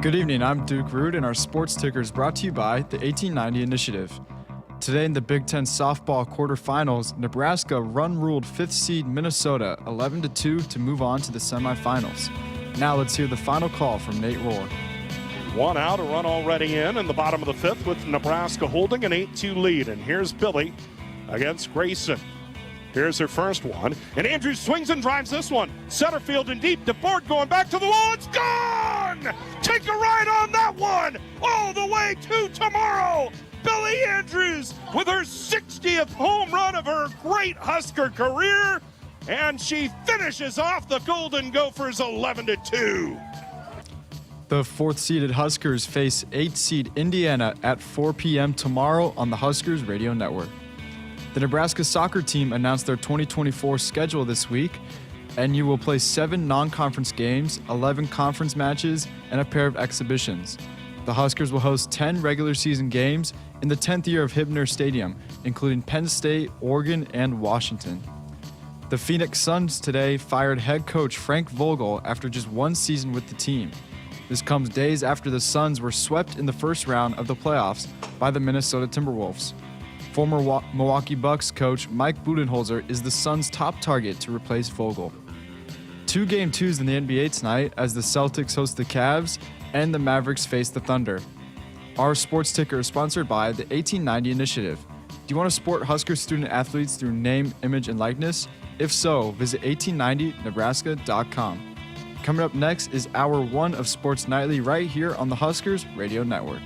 Good evening, I'm Duke Root, and our sports ticker is brought to you by the 1890 Initiative. Today in the Big Ten softball quarterfinals, Nebraska run-ruled 5th seed Minnesota 11-2 to move on to the semifinals. Now let's hear the final call from Nate Rohr. One out, a run already in the bottom of the 5th with Nebraska holding an 8-2 lead. And here's Billy against Grayson. Here's her first one, and Andrews swings and drives this one. Center field and deep, DeBord going back to the wall, it's gone! Take a ride on that one, all the way to tomorrow! Billy Andrews with her 60th home run of her great Husker career, and she finishes off the Golden Gophers 11-2. The 4th-seeded Huskers face 8th-seed Indiana at 4 p.m. tomorrow on the Huskers Radio Network. The Nebraska soccer team announced their 2024 schedule this week, and you will play 7 non-conference games, 11 conference matches, and a pair of exhibitions. The Huskers will host 10 regular season games in the 10th year of Hibner Stadium, including Penn State, Oregon, and Washington. The Phoenix Suns today fired head coach Frank Vogel after just 1 season with the team. This comes days after the Suns were swept in the first round of the playoffs by the Minnesota Timberwolves. Former Milwaukee Bucks coach Mike Budenholzer is the Suns' top target to replace Vogel. 2 Game 2s in the NBA tonight as the Celtics host the Cavs and the Mavericks face the Thunder. Our sports ticker is sponsored by the 1890 Initiative. Do you want to support Husker student athletes through name, image, and likeness? If so, visit 1890nebraska.com. Coming up next is Hour 1 of Sports Nightly right here on the Huskers Radio Network.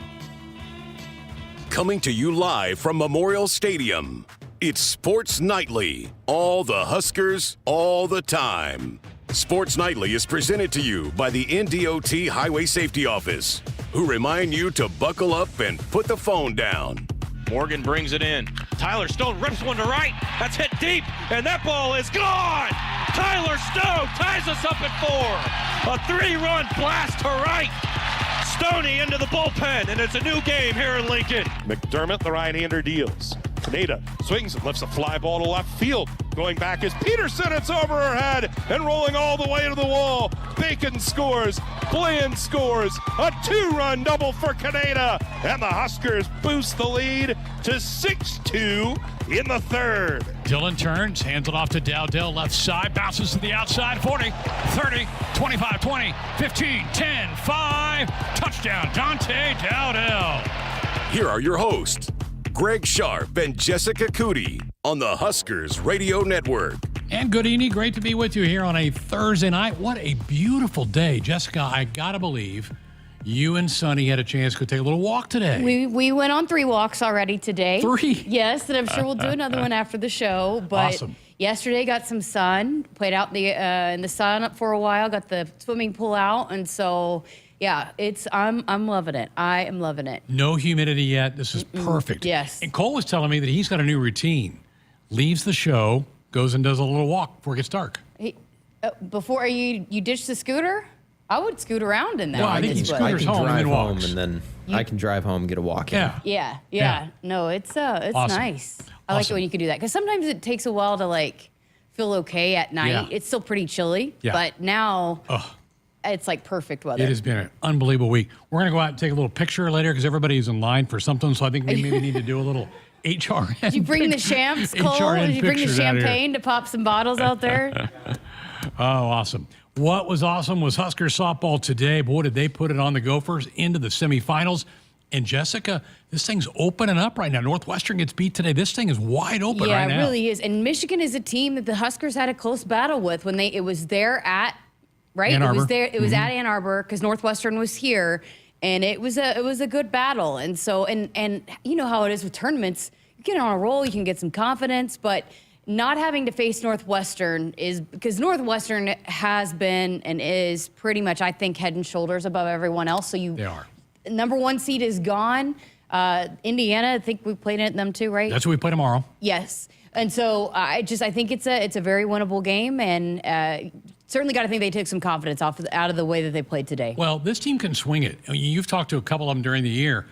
Coming to you live from Memorial Stadium, it's Sports Nightly. All the Huskers, all the time. Sports Nightly is presented to you by the NDOT Highway Safety Office, who remind you to buckle up and put the phone down. Morgan brings it in. Tyler Stone rips one to right. That's hit deep, and that ball is gone. Tyler Stone ties us up at 4. A 3-run blast to right. Stoney into the bullpen, and it's a new game here in Lincoln. McDermott, the right-hander, deals. Pineda swings and lifts a fly ball to left field. Going back is Peterson. It's over her head and rolling all the way to the wall. Bacon scores. Bland scores. A 2-run double for Pineda. And the Huskers boost the lead to 6-2 in the 3rd. Dillon turns, hands it off to Dowdell, left side, bounces to the outside, 40, 30, 25, 20, 15, 10, 5, touchdown, Dante Dowdell. Here are your hosts, Greg Sharpe and Jessica Coody on the Huskers Radio Network. And good evening, great to be with you here on a Thursday night. What a beautiful day. Jessica, I gotta believe you and Sonny had a chance to take a little walk today. We went on 3 walks already today. 3? Yes, and I'm sure we'll do another one after the show. But awesome. Yesterday got some sun, played out in the sun up for a while, got the swimming pool out, and so yeah, I'm loving it. I am loving it. No humidity yet. This is perfect. Yes. And Cole was telling me that he's got a new routine. Leaves the show, goes and does a little walk before it gets dark. Before you ditch the scooter? I would scoot around in that. Well, I think he but- scooters home and then walks. and then I can drive home and get a walk in. Yeah. No, it's Awesome. nice. I like it when you can do that because sometimes it takes a while to like feel okay at night. Yeah. It's still pretty chilly, Yeah. but now it's like perfect weather. It has been an unbelievable week. We're going to go out and take a little picture later because everybo's in line for something. So I think we maybe need to do a little HRN. Did you bring the champs, Cole? HRN Did you bring the pictures out here. champagne to pop some bottles out there? Oh, awesome. What was awesome was Husker softball today. Boy, did they put it on the Gophers into the semifinals. And Jessica, this thing's opening up right now. Northwestern gets beat today. This thing is wide open right now. Yeah, it really is. And Michigan is a team that the Huskers had a close battle with when it was there at Ann Arbor. It was at Ann Arbor because Northwestern was here, and it was a good battle. And so and you know how it is with tournaments. You get on a roll, you can get some confidence, but not having to face Northwestern is because Northwestern has been and is pretty much, I think, head and shoulders above everyone else. So They are. Number 1 seed is gone. Indiana, I think we played at them too, right? That's what we play tomorrow. Yes. And so I think it's a very winnable game, and certainly got to think they took some confidence out of the way that they played today. Well, this team can swing it. I mean, you've talked to a couple of them during the year.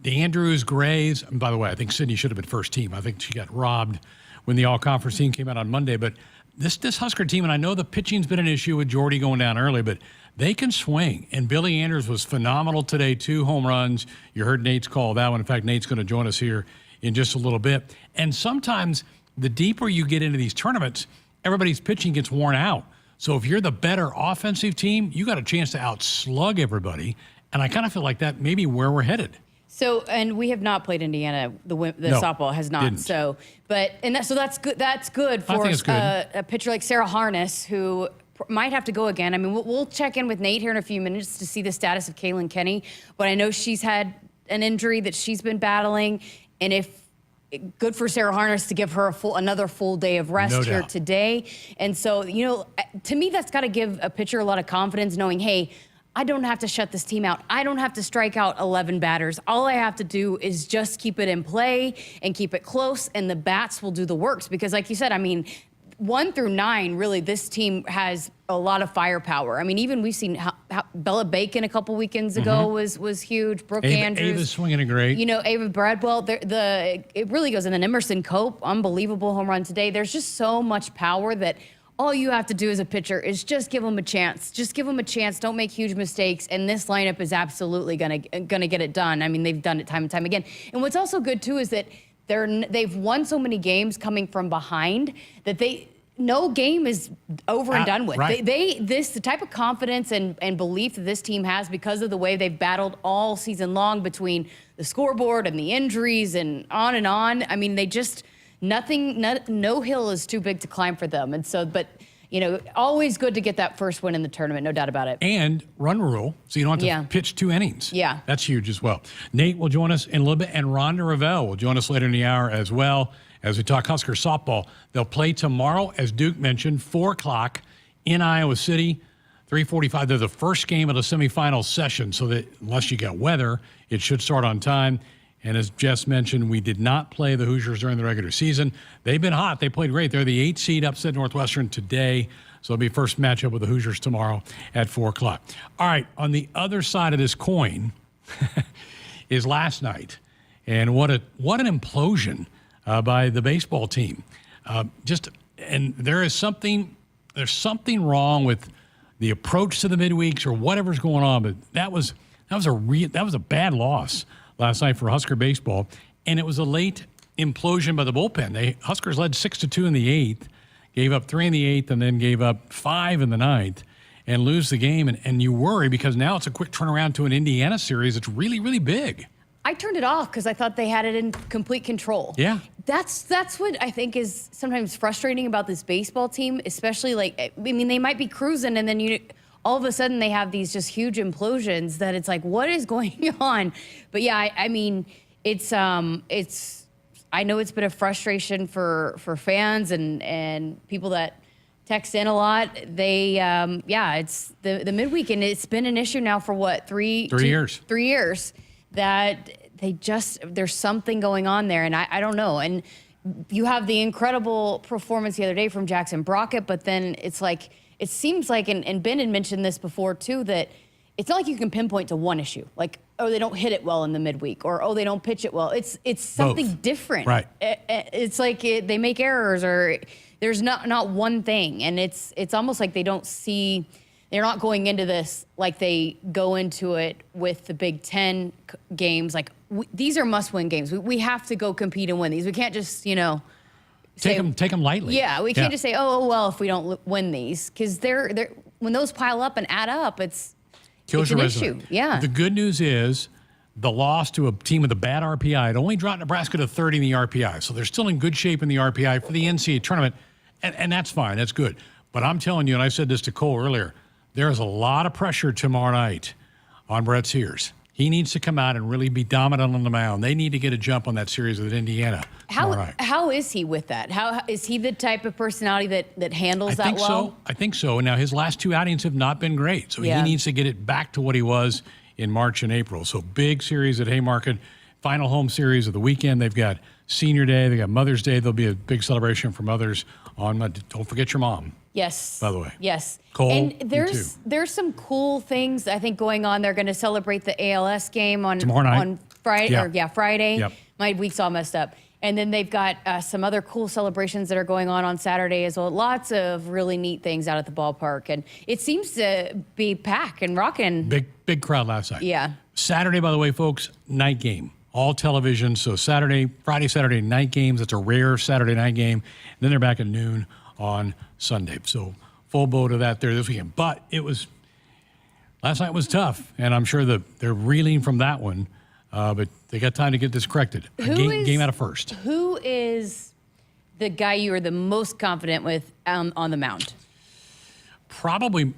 The Andrews, Grays, and by the way, I think Sydney should have been first team. I think she got robbed when the all-conference team came out on Monday. But this Husker team, and I know the pitching's been an issue with Jordy going down early, but they can swing. And Billy Andrews was phenomenal today, 2 home runs. You heard Nate's call that one. In fact, Nate's going to join us here in just a little bit. And sometimes the deeper you get into these tournaments, everybody's pitching gets worn out. So if you're the better offensive team, you got a chance to outslug everybody. And I kind of feel like that may be where we're headed. So, and we have not played Indiana. The No, softball has not. didn't. So, so that's good. That's good for it's good. A pitcher like Sarah Harness, who might have to go again. I mean, we'll check in with Nate here in a few minutes to see the status of Kaylin Kenny. But I know she's had an injury that she's been battling, and good for Sarah Harness to give her another full day of rest here today. And so, to me, that's got to give a pitcher a lot of confidence, knowing, hey, I don't have to shut this team out. I don't have to strike out 11 batters. All I have to do is just keep it in play and keep it close, and the bats will do the works. Because like you said, I mean, 1 through 9, really, this team has a lot of firepower. I mean, even we've seen how Bella Bacon a couple weekends ago was huge. Brooke Andrews. Ava's swinging it great. Ava Bradwell. it really goes. And then Emerson Cope, unbelievable home run today. There's just so much power that all you have to do as a pitcher is just give them a chance. Just give them a chance. Don't make huge mistakes. And this lineup is absolutely gonna get it done. I mean, they've done it time and time again. And what's also good too is that they've won so many games coming from behind that no game is over and done with. Right. The type of confidence and belief that this team has because of the way they've battled all season long between the scoreboard and the injuries and on and on. I mean, no hill is too big to climb for them. And so, but always good to get that first win in the tournament, no doubt about it. And run rule, so you don't have to pitch 2 innings. Yeah. That's huge as well. Nate will join us in a little bit, and Rhonda Ravel will join us later in the hour as well as we talk Husker softball. They'll play tomorrow, as Duke mentioned, 4 o'clock in Iowa City, 3:45. They're the first game of the semifinal session, so that unless you get weather, it should start on time. And as Jess mentioned, we did not play the Hoosiers during the regular season. They've been hot. They played great. They're the 8 seed, upset Northwestern today. So it'll be first matchup with the Hoosiers tomorrow at 4 o'clock. All right, on the other side of this coin is last night. And what an implosion by the baseball team. And there's something wrong with the approach to the midweeks or whatever's going on. But that was a bad loss last night for Husker baseball, and it was a late implosion by the bullpen. Huskers led 6-2 in the 8th, gave up 3 in the 8th, and then gave up 5 in the 9th, and lose the game. And you worry because now it's a quick turnaround to an Indiana series. It's really, really big. I turned it off because I thought they had it in complete control. Yeah. That's what I think is sometimes frustrating about this baseball team, especially they might be cruising and then all of a sudden they have these just huge implosions that it's like, what is going on? But yeah, I mean, I know it's been a frustration for fans and people that text in a lot. It's the midweek, and it's been an issue now for what, 3 years? 3 years that there's something going on there, and I don't know. And you have the incredible performance the other day from Jackson Brockett, but then it's like, it seems like, and Ben had mentioned this before too, that it's not like you can pinpoint to one issue. Like, oh, they don't hit it well in the midweek, or oh, they don't pitch it well. It's something Both. different. Right. It's like they make errors, or there's not one thing, and it's almost like they don't see. They're not going into this like they go into it with the Big Ten games. Like these are must-win games. We have to go compete and win these. We can't just take them lightly. Yeah, we can't just say, oh well, if we don't win these, because they're when those pile up and add up, it's an issue. Yeah. The good news is the loss to a team with a bad RPI. It only dropped Nebraska to 30 in the RPI, so they're still in good shape in the RPI for the NCAA tournament, and that's fine. That's good. But I'm telling you, and I said this to Cole earlier, there is a lot of pressure tomorrow night on Brett Sears. He needs to come out and really be dominant on the mound. They need to get a jump on that series with Indiana tomorrow night. How is he with that? How is he the type of personality that handles that well? I think so. Now, his last 2 outings have not been great, so he needs to get it back to what he was in March and April. So big series at Haymarket, final home series of the weekend. They've got Senior Day. They've got Mother's Day. There'll be a big celebration for mothers on don't forget your mom. Yes. By the way. Yes. Cole, and there's some cool things I think going on. They're going to celebrate the ALS game on tomorrow night. On Friday. Yeah. Friday. Yep. My week's all messed up. And then they've got some other cool celebrations that are going on Saturday as well. Lots of really neat things out at the ballpark. And it seems to be packed and rocking. Big crowd last night. Yeah. Saturday, by the way, folks, night game. All television. So Friday, Saturday night games. That's a rare Saturday night game. And then they're back at noon on Sunday. So full boat of that there this weekend. But last night was tough. And I'm sure that they're reeling from that one. But they got time to get this corrected. Game out of first. Who is the guy you are the most confident with on the mound? Probably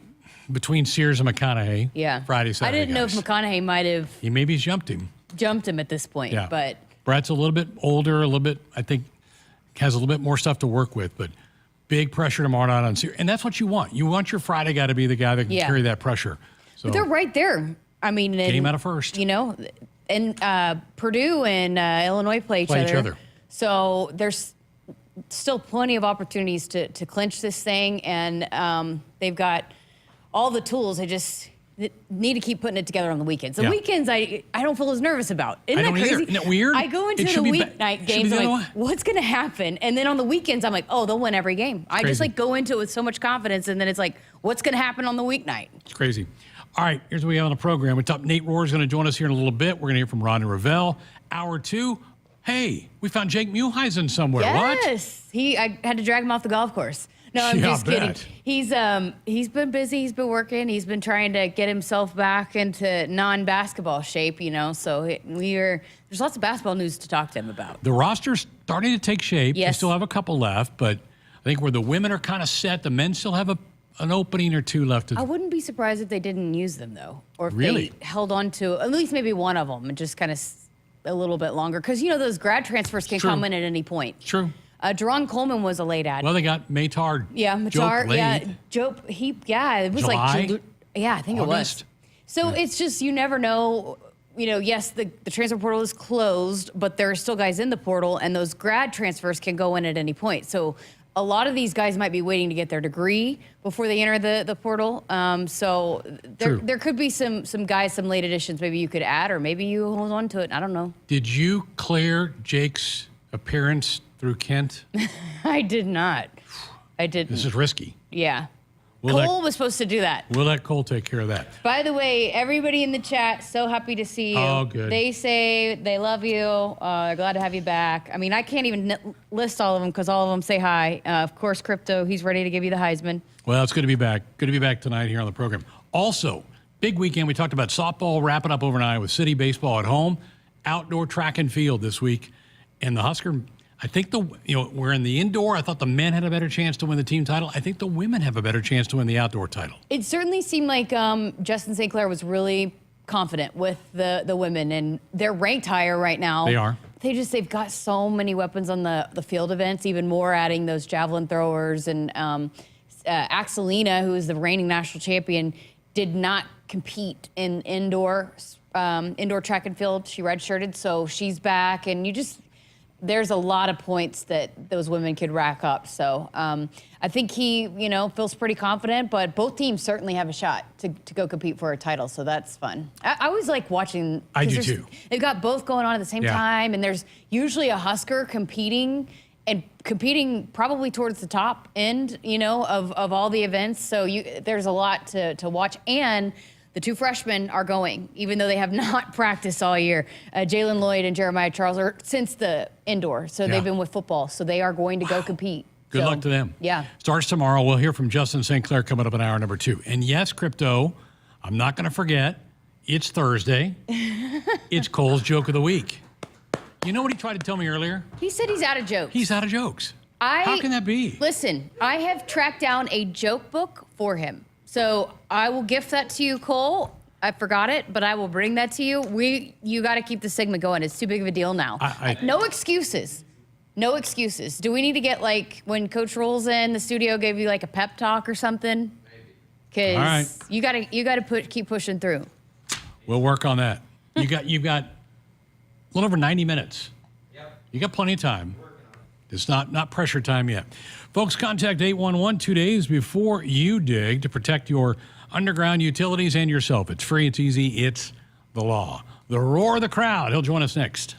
between Sears and McConaughey. Yeah. Friday, Saturday. I didn't know if McConaughey might have maybe jumped him at this point. Yeah. But Brett's a little bit older, a little bit, I think, has a little bit more stuff to work with. But big pressure tomorrow night on Sears. And that's what you want. You want your Friday guy to be the guy that can carry that pressure. So but they're right there. I mean, game out of first. And Purdue and Illinois play each other. So there's still plenty of opportunities to clinch this thing, and they've got all the tools. They just need to keep putting it together on the weekends. The weekends I don't feel as nervous about. Isn't that crazy? Isn't that weird? I go into the weeknight games like, what's going to happen? And then on the weekends, I'm like, oh, they'll win every game. I just go into it with so much confidence, and then it's like, what's going to happen on the weeknight? It's crazy. All right, here's what we have on the program. Nate Rohr is going to join us here in a little bit. We're going to hear from Ron Ravel. Hour 2, hey, we found Jake Muhleisen somewhere. Yes. What? I had to drag him off the golf course. No, I'm just kidding. He's been busy. He's been working. He's been trying to get himself back into non-basketball shape, So there's lots of basketball news to talk to him about. The roster's starting to take shape. Yes. We still have a couple left, but I think where the women are kind of set, the men still have an opening or two left. I wouldn't be surprised if they didn't use them, though. Or if really? They held on to at least maybe one of them and just kind of a little bit longer. Because, those grad transfers can come in at any point. True. Jerron Coleman was a late ad. Well, they got Maytard. Yeah, Maytard. Jope, it was July? like, I think August? it was. So it's just, you never know. Yes, the transfer portal is closed, but there are still guys in the portal, and those grad transfers can go in at any point. So a lot of these guys might be waiting to get their degree before they enter the portal. So there could be some guys, some late additions maybe you could add, or maybe you hold on to it. I don't know. Did you clear Jake's appearance through Kent? I did not. I didn't. This is risky. Yeah. Cole was supposed to do that. We'll let Cole take care of that. By the way, everybody in the chat, so happy to see you. Oh, good. They say they love you. They're glad to have you back. I mean, I can't even list all of them because all of them say hi. Of course, Crypto, he's ready to give you the Heisman. Well, it's good to be back. Good to be back tonight here on the program. Also, big weekend. We talked about softball wrapping up over in Iowa City, baseball at home, outdoor track and field this week. And the Husker, I think we're in the indoor. I thought the men had a better chance to win the team title. I think the women have a better chance to win the outdoor title. It certainly seemed like Justin St. Clair was really confident with the women, and they're ranked higher right now. They are. They've got so many weapons on the field events, even more adding those javelin throwers. And Axelina, who is the reigning national champion, did not compete in indoor track and field. She redshirted, so she's back, and there's a lot of points that those women could rack up. So I think he, feels pretty confident, but both teams certainly have a shot to go compete for a title. So that's fun. I always like watching. I do too. They've got both going on at the same time, and there's usually a Husker competing probably towards the top end, of all the events. So there's a lot to watch. And the two freshmen are going, even though they have not practiced all year. Jalen Lloyd and Jeremiah Charles are since the indoor, so they've been with football. So they are going to go compete. Good luck to them. Yeah. Starts tomorrow. We'll hear from Justin St. Clair coming up in hour number 2. And yes, Crypto, I'm not going to forget, it's Thursday. It's Cole's Joke of the Week. You know what he tried to tell me earlier? He said he's out of jokes. He's out of jokes. How can that be? Listen, I have tracked down a joke book for him. So I will gift that to you, Cole. I forgot it, but I will bring that to you. You got to keep the segment going. It's too big of a deal now. No excuses. No excuses. Do we need to get when Coach rolls in the studio, gave you a pep talk or something? Because you got to keep pushing through. We'll work on that. You've got a little over 90 minutes. Yep. You got plenty of time. It's not pressure time yet. Folks, contact 811 2 days before you dig to protect your underground utilities and yourself. It's free, it's easy, it's the law. The roar of the crowd. He'll join us next.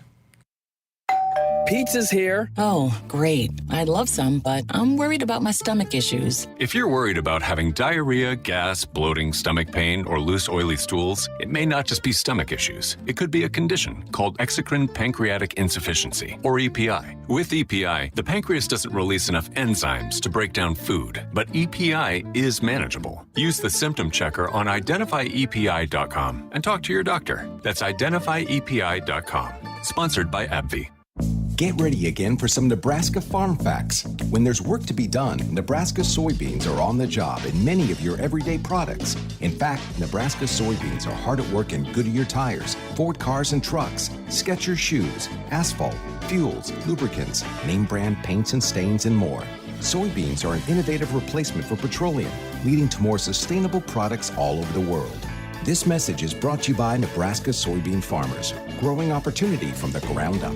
Pizza's here. Oh, great. I'd love some, but I'm worried about my stomach issues. If you're worried about having diarrhea, gas, bloating, stomach pain, or loose, oily stools, it may not just be stomach issues. It could be a condition called exocrine pancreatic insufficiency, or EPI. With EPI, the pancreas doesn't release enough enzymes to break down food, but EPI is manageable. Use the symptom checker on identifyepi.com and talk to your doctor. That's identifyepi.com. Sponsored by AbbVie. Get ready again for some Nebraska farm facts. When there's work to be done, Nebraska soybeans are on the job in many of your everyday products. In fact, Nebraska soybeans are hard at work in Goodyear tires, Ford cars and trucks, Skechers shoes, asphalt, fuels, lubricants, name brand paints and stains, and more. Soybeans are an innovative replacement for petroleum, leading to more sustainable products all over the world. This message is brought to you by Nebraska soybean farmers, growing opportunity from the ground up.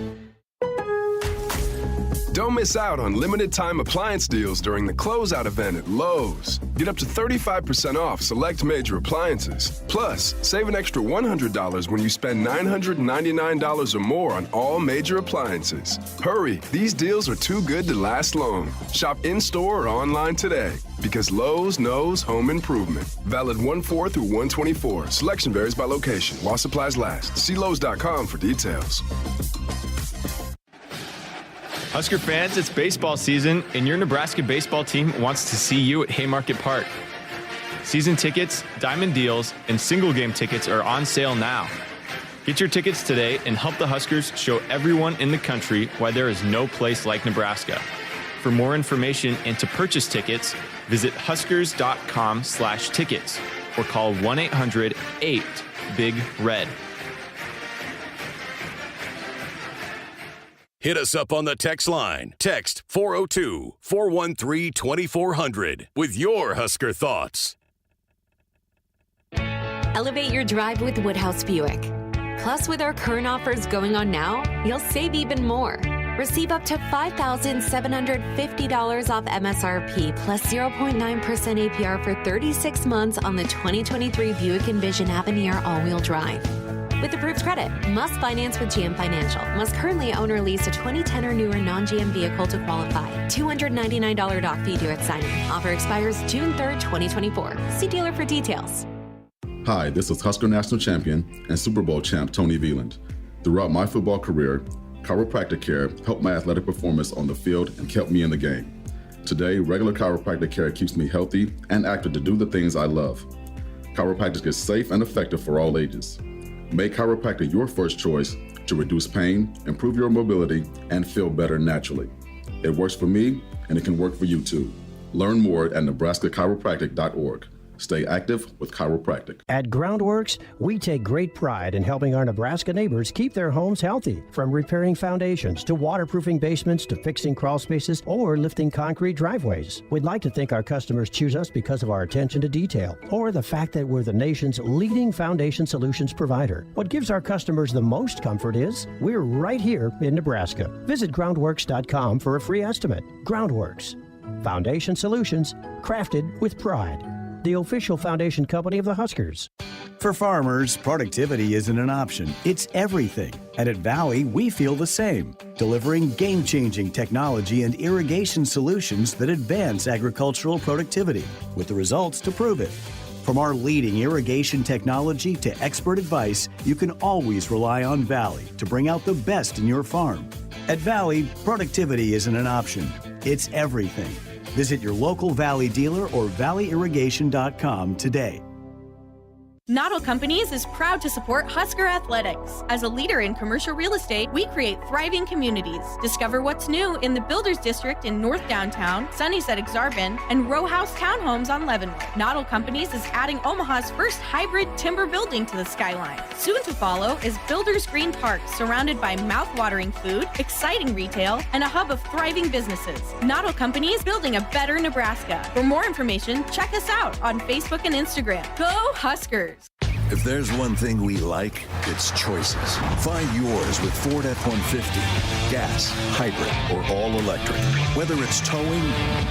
Don't miss out on limited-time appliance deals during the closeout event at Lowe's. Get up to 35% off select major appliances. Plus, save an extra $100 when you spend $999 or more on all major appliances. Hurry, these deals are too good to last long. Shop in-store or online today, because Lowe's knows home improvement. Valid 1/4 through 1/24. Selection varies by location. While supplies last. See Lowes.com for details. Husker fans, it's baseball season, and your Nebraska baseball team wants to see you at Haymarket Park. Season tickets, diamond deals, and single game tickets are on sale now. Get your tickets today and help the Huskers show everyone in the country why there is no place like Nebraska. For more information and to purchase tickets, visit huskers.com/tickets or call 1-800-8-BIG-RED. Hit us up on the text line. Text 402-413-2400 with your Husker thoughts. Elevate your drive with Woodhouse Buick. Plus, with our current offers going on now, you'll save even more. Receive up to $5,750 off MSRP plus 0.9% APR for 36 months on the 2023 Buick Envision Avenir all-wheel drive. With approved credit, must finance with GM Financial. Must currently own or lease a 2010 or newer non-GM vehicle to qualify. $299 doc fee due at signing. Offer expires June 3rd, 2024. See dealer for details. Hi, this is Husker National Champion and Super Bowl champ Tony Veland. Throughout my football career, chiropractic care helped my athletic performance on the field and kept me in the game. Today, regular chiropractic care keeps me healthy and active to do the things I love. Chiropractic is safe and effective for all ages. Make chiropractic your first choice to reduce pain, improve your mobility, and feel better naturally. It works for me, and it can work for you too. Learn more at nebraska-chiropractic.org. Stay active with chiropractic. At Groundworks, we take great pride in helping our Nebraska neighbors keep their homes healthy. From repairing foundations to waterproofing basements to fixing crawl spaces or lifting concrete driveways. We'd like to think our customers choose us because of our attention to detail or the fact that we're the nation's leading foundation solutions provider. What gives our customers the most comfort is we're right here in Nebraska. Visit groundworks.com for a free estimate. Groundworks. Foundation solutions crafted with pride. The official foundation company of the Huskers. For farmers, productivity isn't an option, it's everything. And at Valley, we feel the same, delivering game-changing technology and irrigation solutions that advance agricultural productivity, with the results to prove it. From our leading irrigation technology to expert advice, you can always rely on Valley to bring out the best in your farm. At Valley, productivity isn't an option, it's everything. Visit your local Valley dealer or valleyirrigation.com today. Noddle Companies is proud to support Husker Athletics. As a leader in commercial real estate, we create thriving communities. Discover what's new in the Builders District in North Downtown, Sunnyside Exarban, and Row House Townhomes on Leavenworth. Noddle Companies is adding Omaha's first hybrid timber building to the skyline. Soon to follow is Builders Green Park, surrounded by mouth-watering food, exciting retail, and a hub of thriving businesses. Noddle Companies, building a better Nebraska. For more information, check us out on Facebook and Instagram. Go Huskers! If there's one thing we like, it's choices. Find yours with Ford F-150. Gas, hybrid, or all electric. Whether it's towing,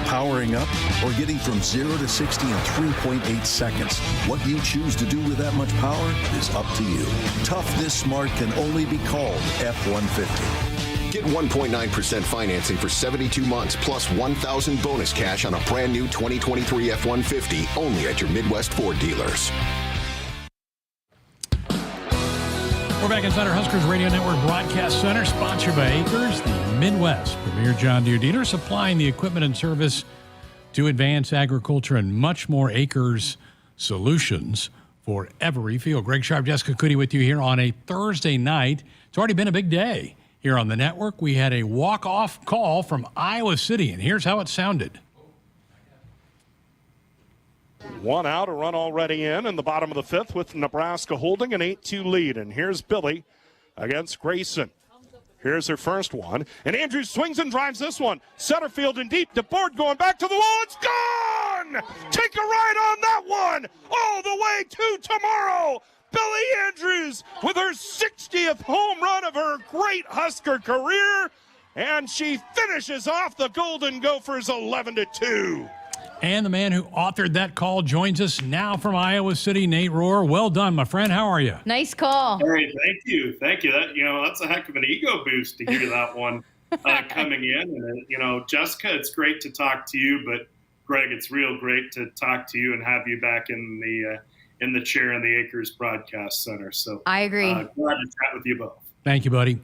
powering up, or getting from 0 to 60 in 3.8 seconds, what you choose to do with that much power is up to you. Tough this smart can only be called F-150. Get 1.9% financing for 72 months plus $1,000 bonus cash on a brand new 2023 F-150 only at your Midwest Ford dealers. We're back inside our Huskers Radio Network Broadcast Center, sponsored by Acres, the Midwest premier John Deere dealer, supplying the equipment and service to advance agriculture and much more. Acres solutions for every field. Greg Sharpe, Jessica Coody with you here on a Thursday night. It's already been a big day here on the network. We had a walk-off call from Iowa City, and here's how it sounded. One out, a run already in the bottom of the fifth with Nebraska holding an 8-2 lead. And here's Billy against Grayson. Here's her first one. And Andrews swings and drives this one. Center field and deep. DeBoard going back to the wall. It's gone! Take a ride on that one all the way to tomorrow. Billy Andrews with her 60th home run of her great Husker career. And she finishes off the Golden Gophers 11-2. And the man who authored that call joins us now from Iowa City, Nate Rohr. Well done, my friend. How are you? Nice call. Hey, thank you. Thank you. That's a heck of an ego boost to hear that one coming in. And, Jessica, it's great to talk to you, but Greg, it's real great to talk to you and have you back in the chair in the Acres Broadcast Center. So I agree. Glad to chat with you both. Thank you, buddy.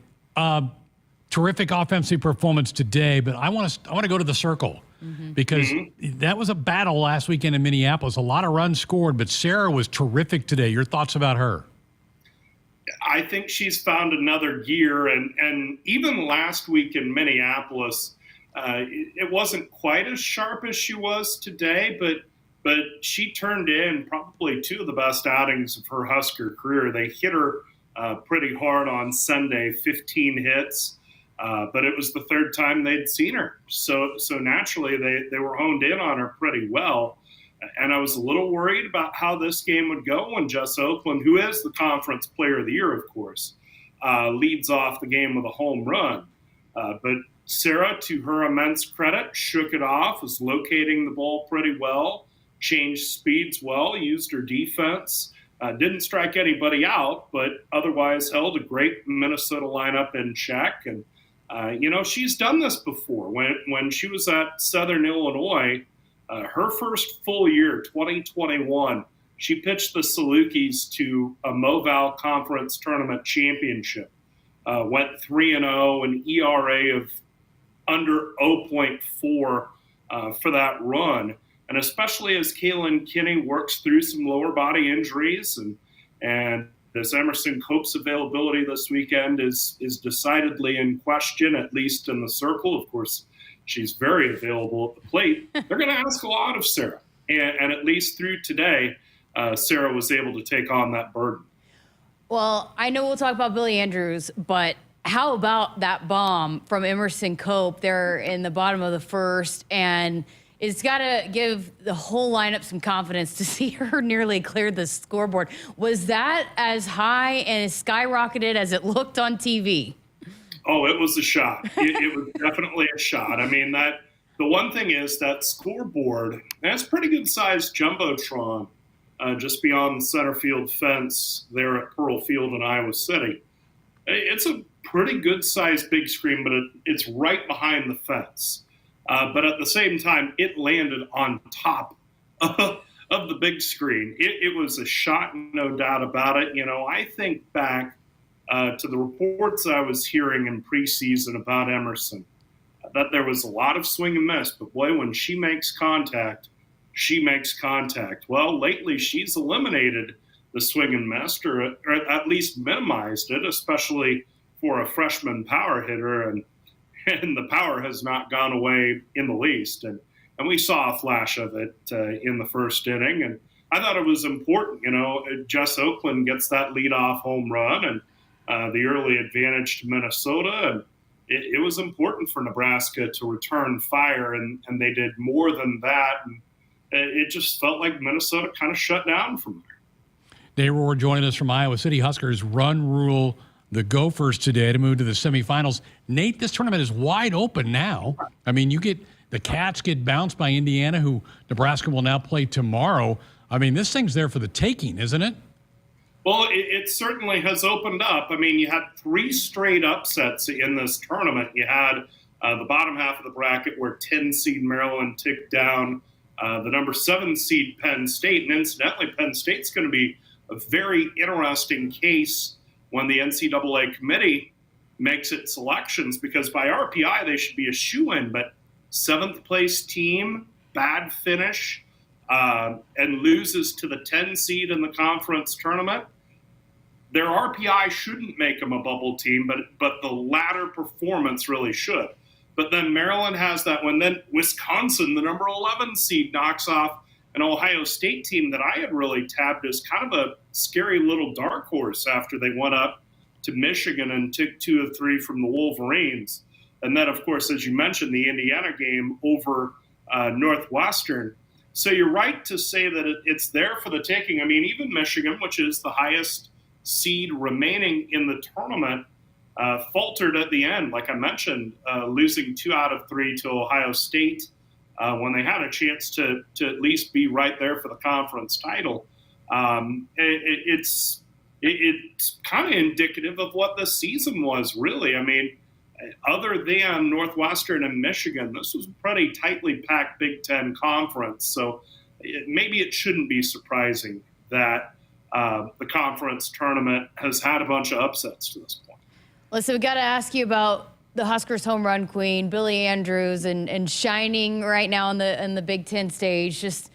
Terrific offensive performance today, but I want to go to the circle. Because that was a battle last weekend in Minneapolis. A lot of runs scored, but Sarah was terrific today. Your thoughts about her? I think she's found another gear, and even last week in Minneapolis, it wasn't quite as sharp as she was today, but she turned in probably two of the best outings of her Husker career. They hit her pretty hard on Sunday, 15 hits. But it was the third time they'd seen her. So naturally, they were honed in on her pretty well. And I was a little worried about how this game would go when Jess Oakland, who is the Conference Player of the Year, of course, leads off the game with a home run. But Sarah, to her immense credit, shook it off, was locating the ball pretty well, changed speeds well, used her defense. Didn't strike anybody out, but otherwise held a great Minnesota lineup in check. And she's done this before. When she was at Southern Illinois, her first full year, 2021, she pitched the Salukis to a Moval Conference Tournament championship. Went 3-0, an ERA of under 0.4 for that run. And especially as Kaylin Kinney works through some lower body injuries and as Emerson Cope's availability this weekend is decidedly in question, at least in the circle. Of course, she's very available at the plate. They're going to ask a lot of Sarah. And at least through today, Sarah was able to take on that burden. Well, I know we'll talk about Billy Andrews, but how about that bomb from Emerson Cope there in the bottom of the first? And it's got to give the whole lineup some confidence to see her nearly clear the scoreboard. Was that as high and as skyrocketed as it looked on TV? Oh, it was a shot. It was definitely a shot. I mean, the one thing is that scoreboard, that's pretty good sized jumbotron just beyond the center field fence there at Pearl Field in Iowa City. It's a pretty good sized big screen, but it's right behind the fence. But at the same time, it landed on top of the big screen. It was a shot, no doubt about it. I think back to the reports I was hearing in preseason about Emerson, that there was a lot of swing and miss. But boy, when she makes contact, she makes contact. Well, lately she's eliminated the swing and miss, or at least minimized it, especially for a freshman power hitter. And the power has not gone away in the least. And we saw a flash of it in the first inning. And I thought it was important. Jess Oakland gets that leadoff home run and the early advantage to Minnesota. And it was important for Nebraska to return fire. And they did more than that. And it just felt like Minnesota kind of shut down from there. Nate Rohr joining us from Iowa City. Huskers run rule the Gophers today to move to the semifinals. Nate, this tournament is wide open now. I mean, the Cats get bounced by Indiana, who Nebraska will now play tomorrow. I mean, this thing's there for the taking, isn't it? Well, it certainly has opened up. I mean, you had 3 straight upsets in this tournament. You had the bottom half of the bracket where 10 seed Maryland took down the number 7 seed Penn State. And incidentally, Penn State's going to be a very interesting case when the NCAA committee makes its selections, because by RPI they should be a shoo-in, but 7th place team, bad finish, and loses to the 10 seed in the conference tournament. Their RPI shouldn't make them a bubble team, but the latter performance really should. But then Maryland has that one. Then Wisconsin, the number 11 seed, knocks off an Ohio State team that I had really tabbed as kind of a scary little dark horse after they went up to Michigan and took 2 of 3 from the Wolverines. And then, of course, as you mentioned, the Indiana game over Northwestern. So you're right to say that it's there for the taking. I mean, even Michigan, which is the highest seed remaining in the tournament, faltered at the end, like I mentioned, losing 2 out of 3 to Ohio State when they had a chance to at least be right there for the conference title. It's kind of indicative of what the season was, really. I mean, other than Northwestern and Michigan, this was a pretty tightly packed Big Ten conference. So maybe it shouldn't be surprising that the conference tournament has had a bunch of upsets to this point. Listen, we got to ask you about the Huskers home run queen, Billie Andrews, and shining right now on the Big Ten stage. Just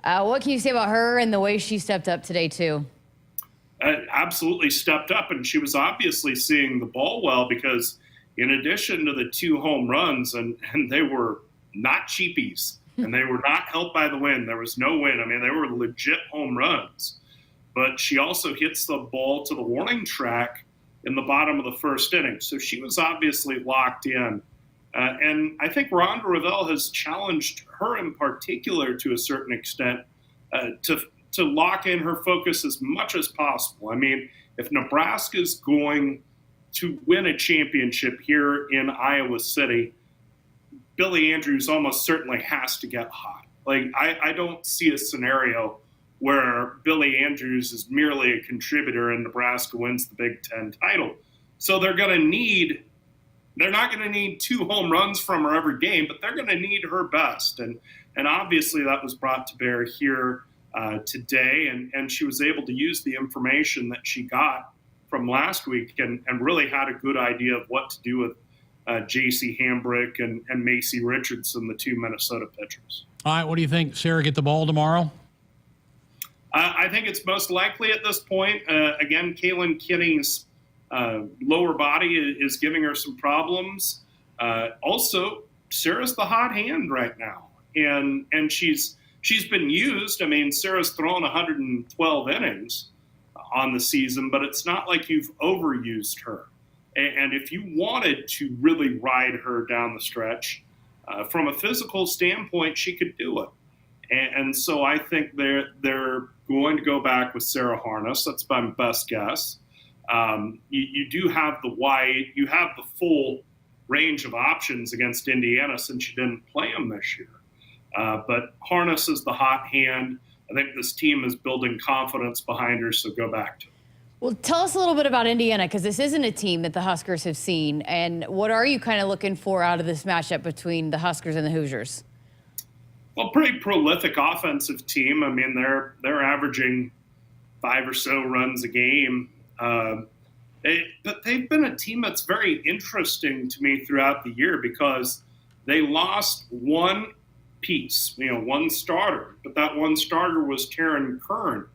what can you say about her and the way she stepped up today, too? Absolutely stepped up, and she was obviously seeing the ball well, because in addition to the 2 home runs, and they were not cheapies, and they were not helped by the wind. There was no wind. I mean, they were legit home runs. But she also hits the ball to the warning track in the bottom of the first inning. So she was obviously locked in. And I think Rhonda Revelle has challenged her in particular to a certain extent to lock in her focus as much as possible. I mean, if Nebraska's going to win a championship here in Iowa City, Billie Andrews almost certainly has to get hot. Like, I don't see a scenario where Billie Andrews is merely a contributor and Nebraska wins the Big Ten title. So they're not going to need 2 home runs from her every game, but they're going to need her best. And obviously that was brought to bear here today, and she was able to use the information that she got from last week and really had a good idea of what to do with J.C. Hambrick and Macy Richardson, the 2 Minnesota pitchers. All right, what do you think? Sarah get the ball tomorrow? I think it's most likely at this point. Again, Kaylin Kinney's lower body is giving her some problems. Also, Sarah's the hot hand right now, and she's been used. I mean, Sarah's thrown 112 innings on the season, but it's not like you've overused her. And if you wanted to really ride her down the stretch, from a physical standpoint, she could do it. And so I think they're going to go back with Sarah Harness. That's my best guess. You do have you have the full range of options against Indiana since you didn't play them this year. But Harness is the hot hand. I think this team is building confidence behind her, so go back to it. Well, tell us a little bit about Indiana, because this isn't a team that the Huskers have seen. And what are you kind of looking for out of this matchup between the Huskers and the Hoosiers? Well, pretty prolific offensive team. I mean, they're averaging 5 or so runs a game. But they've been a team that's very interesting to me throughout the year, because they lost one piece, one starter. But that one starter was Taryn Kern,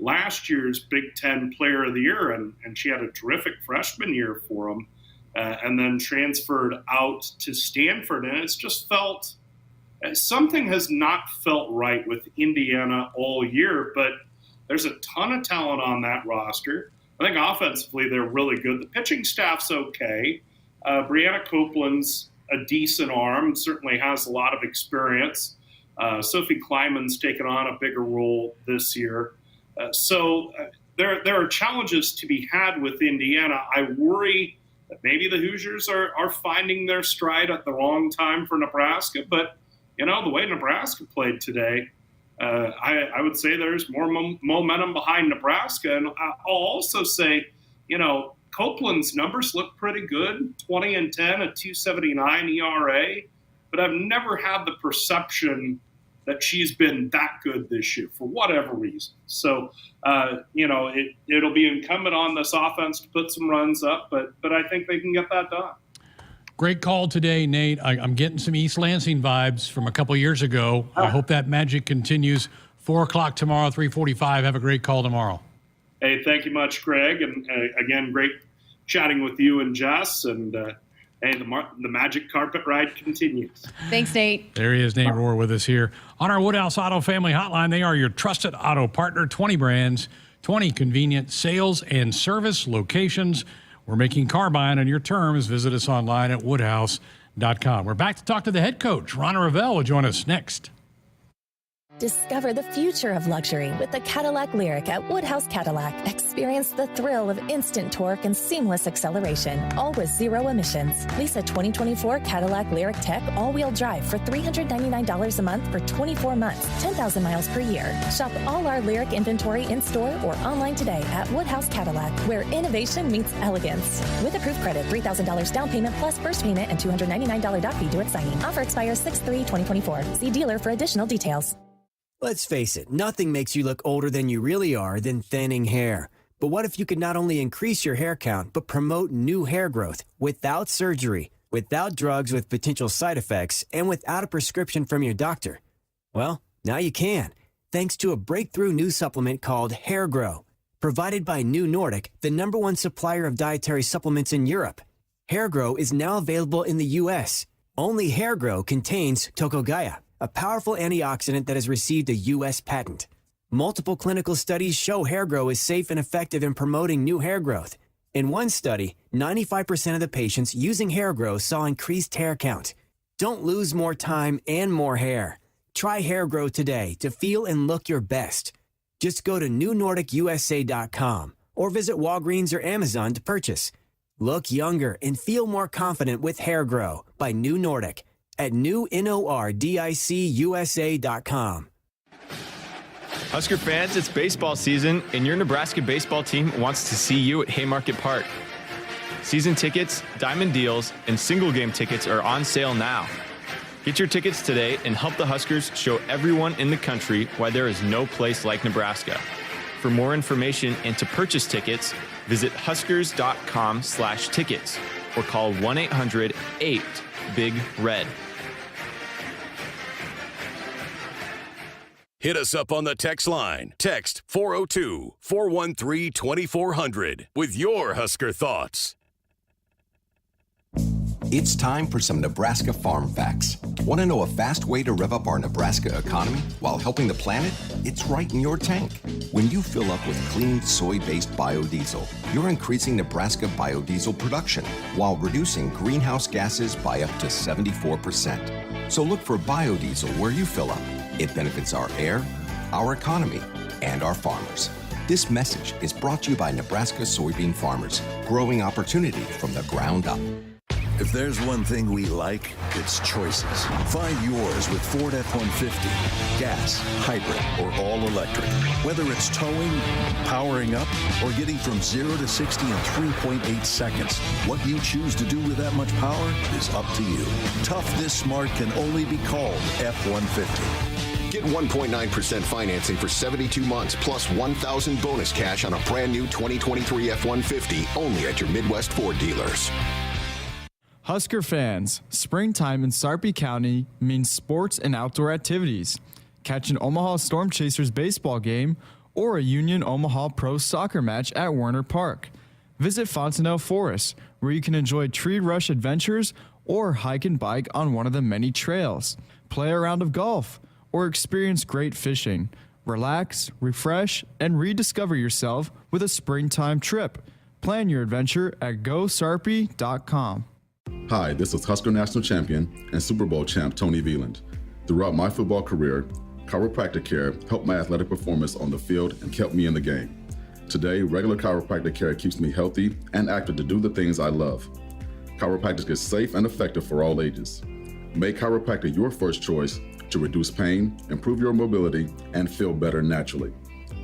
last year's Big Ten Player of the Year, and she had a terrific freshman year for them, and then transferred out to Stanford. And it's just felt something has not felt right with Indiana all year, but there's a ton of talent on that roster. I think offensively they're really good. The pitching staff's okay. Brianna Copeland's a decent arm, certainly has a lot of experience. Sophie Kleiman's taken on a bigger role this year. So there are challenges to be had with Indiana. I worry that maybe the Hoosiers are finding their stride at the wrong time for Nebraska, but the way Nebraska played today, I would say there's more momentum behind Nebraska. And I'll also say, Copeland's numbers look pretty good, 20-10, a 2.79 ERA. But I've never had the perception that she's been that good this year for whatever reason. So, it'll be incumbent on this offense to put some runs up, but I think they can get that done. Great call today, Nate. I'm getting some East Lansing vibes from a couple years ago. I hope that magic continues. 4 o'clock tomorrow, 3:45. Have a great call tomorrow. Hey, thank you much, Greg. And again, great chatting with you and Jess. And hey, the magic carpet ride continues. Thanks, Nate. There he is, Nate Rohr, with us here on our Woodhouse Auto Family Hotline. They are your trusted auto partner, 20 brands, 20 convenient sales and service locations. We're making car buying on your terms. Visit us online at woodhouse.com. We're back to talk to the head coach. Ronna Ravel will join us next. Discover the future of luxury with the Cadillac Lyriq at Woodhouse Cadillac. Experience the thrill of instant torque and seamless acceleration, all with zero emissions. Lease a 2024 Cadillac Lyriq Tech all-wheel drive for $399 a month for 24 months, 10,000 miles per year. Shop all our Lyriq inventory in-store or online today at Woodhouse Cadillac, where innovation meets elegance. With approved credit, $3,000 down payment plus first payment and $299 doc fee due at signing. Offer expires 6/3/2024. See dealer for additional details. Let's face it, nothing makes you look older than you really are than thinning hair. But what if you could not only increase your hair count, but promote new hair growth without surgery, without drugs with potential side effects, and without a prescription from your doctor? Well, now you can, thanks to a breakthrough new supplement called Hair Grow, provided by New Nordic, the #1 supplier of dietary supplements in Europe. Hair Grow is now available in the U.S. Only Hair Grow contains Tocogaya, a powerful antioxidant that has received a U.S. patent. Multiple clinical studies show Hair Grow is safe and effective in promoting new hair growth. In one study, 95% of the patients using Hair Grow saw increased hair count. Don't lose more time and more hair. Try Hair Grow today to feel and look your best. Just go to newnordicusa.com or visit Walgreens or Amazon to purchase. Look younger and feel more confident with Hair Grow by New Nordic at newnordicusa.com. Husker fans, it's baseball season, and your Nebraska baseball team wants to see you at Haymarket Park. Season tickets, diamond deals, and single game tickets are on sale now. Get your tickets today and help the Huskers show everyone in the country why there is no place like Nebraska. For more information and to purchase tickets, visit huskers.com/tickets or call 1-800-8-BIG-RED. Hit us up on the text line. Text 402-413-2400 with your Husker thoughts. It's time for some Nebraska farm facts. Want to know a fast way to rev up our Nebraska economy while helping the planet? It's right in your tank. When you fill up with clean soy-based biodiesel, you're increasing Nebraska biodiesel production while reducing greenhouse gases by up to 74%. So look for biodiesel where you fill up. It benefits our air, our economy, and our farmers. This message is brought to you by Nebraska soybean farmers, growing opportunity from the ground up. If there's one thing we like, it's choices. Find yours with Ford F-150. Gas, hybrid, or all electric. Whether it's towing, powering up, or getting from 0 to 60 in 3.8 seconds, what you choose to do with that much power is up to you. Tough this smart can only be called F-150. Get 1.9% financing for 72 months plus $1,000 bonus cash on a brand new 2023 F-150 only at your Midwest Ford dealers. Husker fans, springtime in Sarpy County means sports and outdoor activities. Catch an Omaha Storm Chasers baseball game or a Union Omaha Pro soccer match at Werner Park. Visit Fontenelle Forest, where you can enjoy tree rush adventures or hike and bike on one of the many trails. Play a round of golf or experience great fishing. Relax, refresh, and rediscover yourself with a springtime trip. Plan your adventure at GoSarpy.com. Hi, this is Husker National Champion and Super Bowl champ Tony Veland. Throughout my football career, chiropractic care helped my athletic performance on the field and kept me in the game. Today, regular chiropractic care keeps me healthy and active to do the things I love. Chiropractic is safe and effective for all ages. Make chiropractic your first choice. to reduce pain, improve your mobility, and feel better naturally.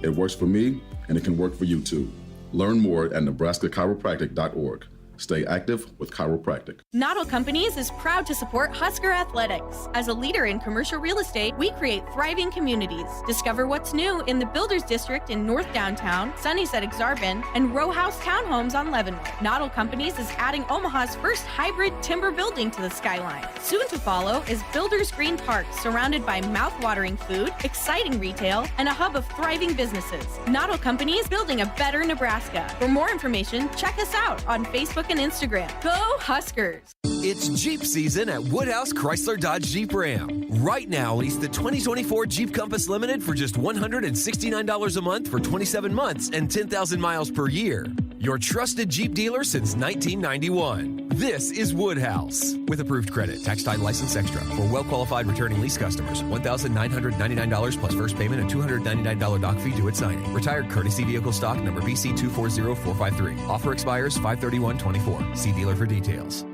It works for me, and it can work for you too. Learn more at nebraska-chiropractic.org. Stay active with chiropractic. Noddle Companies is proud to support Husker Athletics. As a leader in commercial real estate, we create thriving communities. Discover what's new in the Builders District in North Downtown, Sunny's at Exarban, and Row House Townhomes on Leavenworth. Noddle Companies is adding Omaha's first hybrid timber building to the skyline. Soon to follow is Builders Green Park, surrounded by mouth-watering food, exciting retail, and a hub of thriving businesses. Noddle Companies, building a better Nebraska. For more information, check us out on Facebook and Instagram. Go Huskers! It's Jeep season at Woodhouse Chrysler Dodge Jeep Ram. Right now, lease the 2024 Jeep Compass Limited for just $169 a month for 27 months and 10,000 miles per year. Your trusted Jeep dealer since 1991. This is Woodhouse. With approved credit, tax title license extra. For well-qualified returning lease customers, $1,999 plus first payment and $299 doc fee due at signing. Retired courtesy vehicle stock number BC240453. Offer expires 5/31/24. See dealer for details.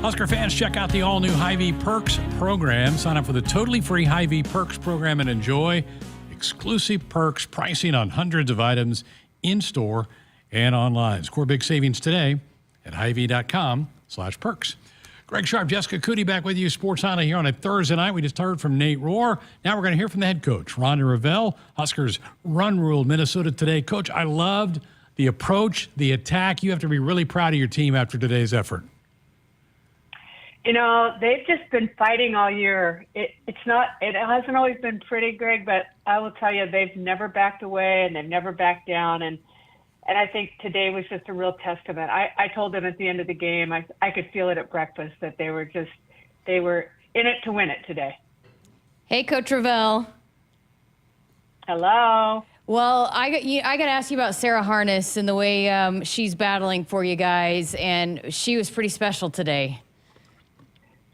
Husker fans, check out the all-new Hy-Vee Perks program. Sign up for the totally free Hy-Vee Perks program and enjoy exclusive perks, pricing on hundreds of items in-store and online. Score big savings today at Hy-Vee.com/perks. Greg Sharpe, Jessica Coody back with you, Sports Nightly here on a Thursday night. We just heard from Nate Rohr. Now we're going to hear from the head coach, Rhonda Revelle. Huskers ruled Minnesota today. Coach, I loved the approach, the attack. You have to be really proud of your team after today's effort. You know, they've just been fighting all year. It hasn't always been pretty, Greg, but I will tell you, they've never backed away and they've never backed down. And I think today was just a real testament. I told them at the end of the game, I could feel it at breakfast that they were in it to win it today. Hey, Coach Revelle. Hello. Well, I got to ask you about Sarah Harness and the way she's battling for you guys, and she was pretty special today.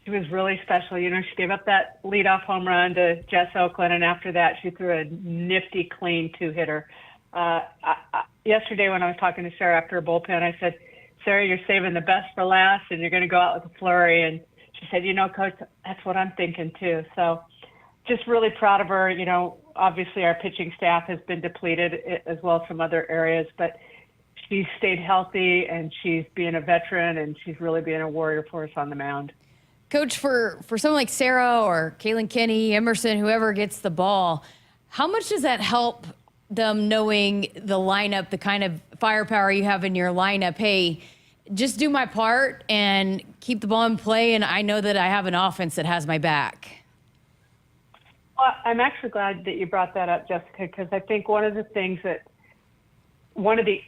She was really special. You know, she gave up that leadoff home run to Jess Oakland, and after that, she threw a nifty, clean two-hitter. Yesterday when I was talking to Sarah after a bullpen, I said, Sarah, you're saving the best for last, and you're going to go out with a flurry. And she said, you know, Coach, that's what I'm thinking too. So just really proud of her. You know, obviously our pitching staff has been depleted as well as some other areas, but she's stayed healthy, and she's being a veteran, and she's really being a warrior for us on the mound. Coach, for someone like Sarah or Kaylin Kenny, Emerson, whoever gets the ball, how much does that help them knowing the lineup, the kind of firepower you have in your lineup? Hey, just do my part and keep the ball in play, and I know that I have an offense that has my back. Well, I'm actually glad that you brought that up, Jessica, because I think one of the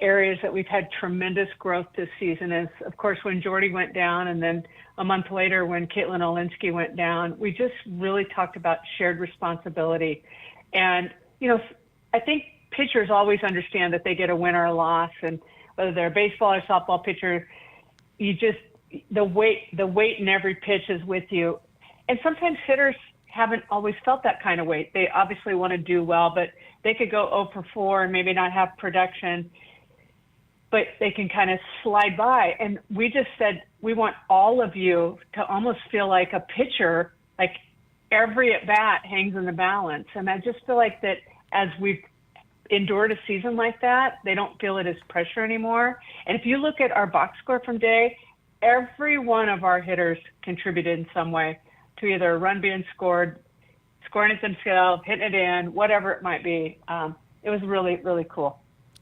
areas that we've had tremendous growth this season is, of course, when Jordy went down, and then a month later when Caitlin Olinsky went down, we just really talked about shared responsibility. And, you know, I think pitchers always understand that they get a win or a loss, and whether they're a baseball or softball pitcher, the weight in every pitch is with you. And sometimes hitters haven't always felt that kind of weight. They obviously want to do well, but they could go 0 for 4 and maybe not have production, but they can kind of slide by. And we just said, we want all of you to almost feel like a pitcher, like every at bat hangs in the balance. And I just feel like that as we've endured a season like that, they don't feel it as pressure anymore. And if you look at our box score from day, every one of our hitters contributed in some way to either a run being scored, scoring it themselves, hitting it in, whatever it might be. It was really, really cool.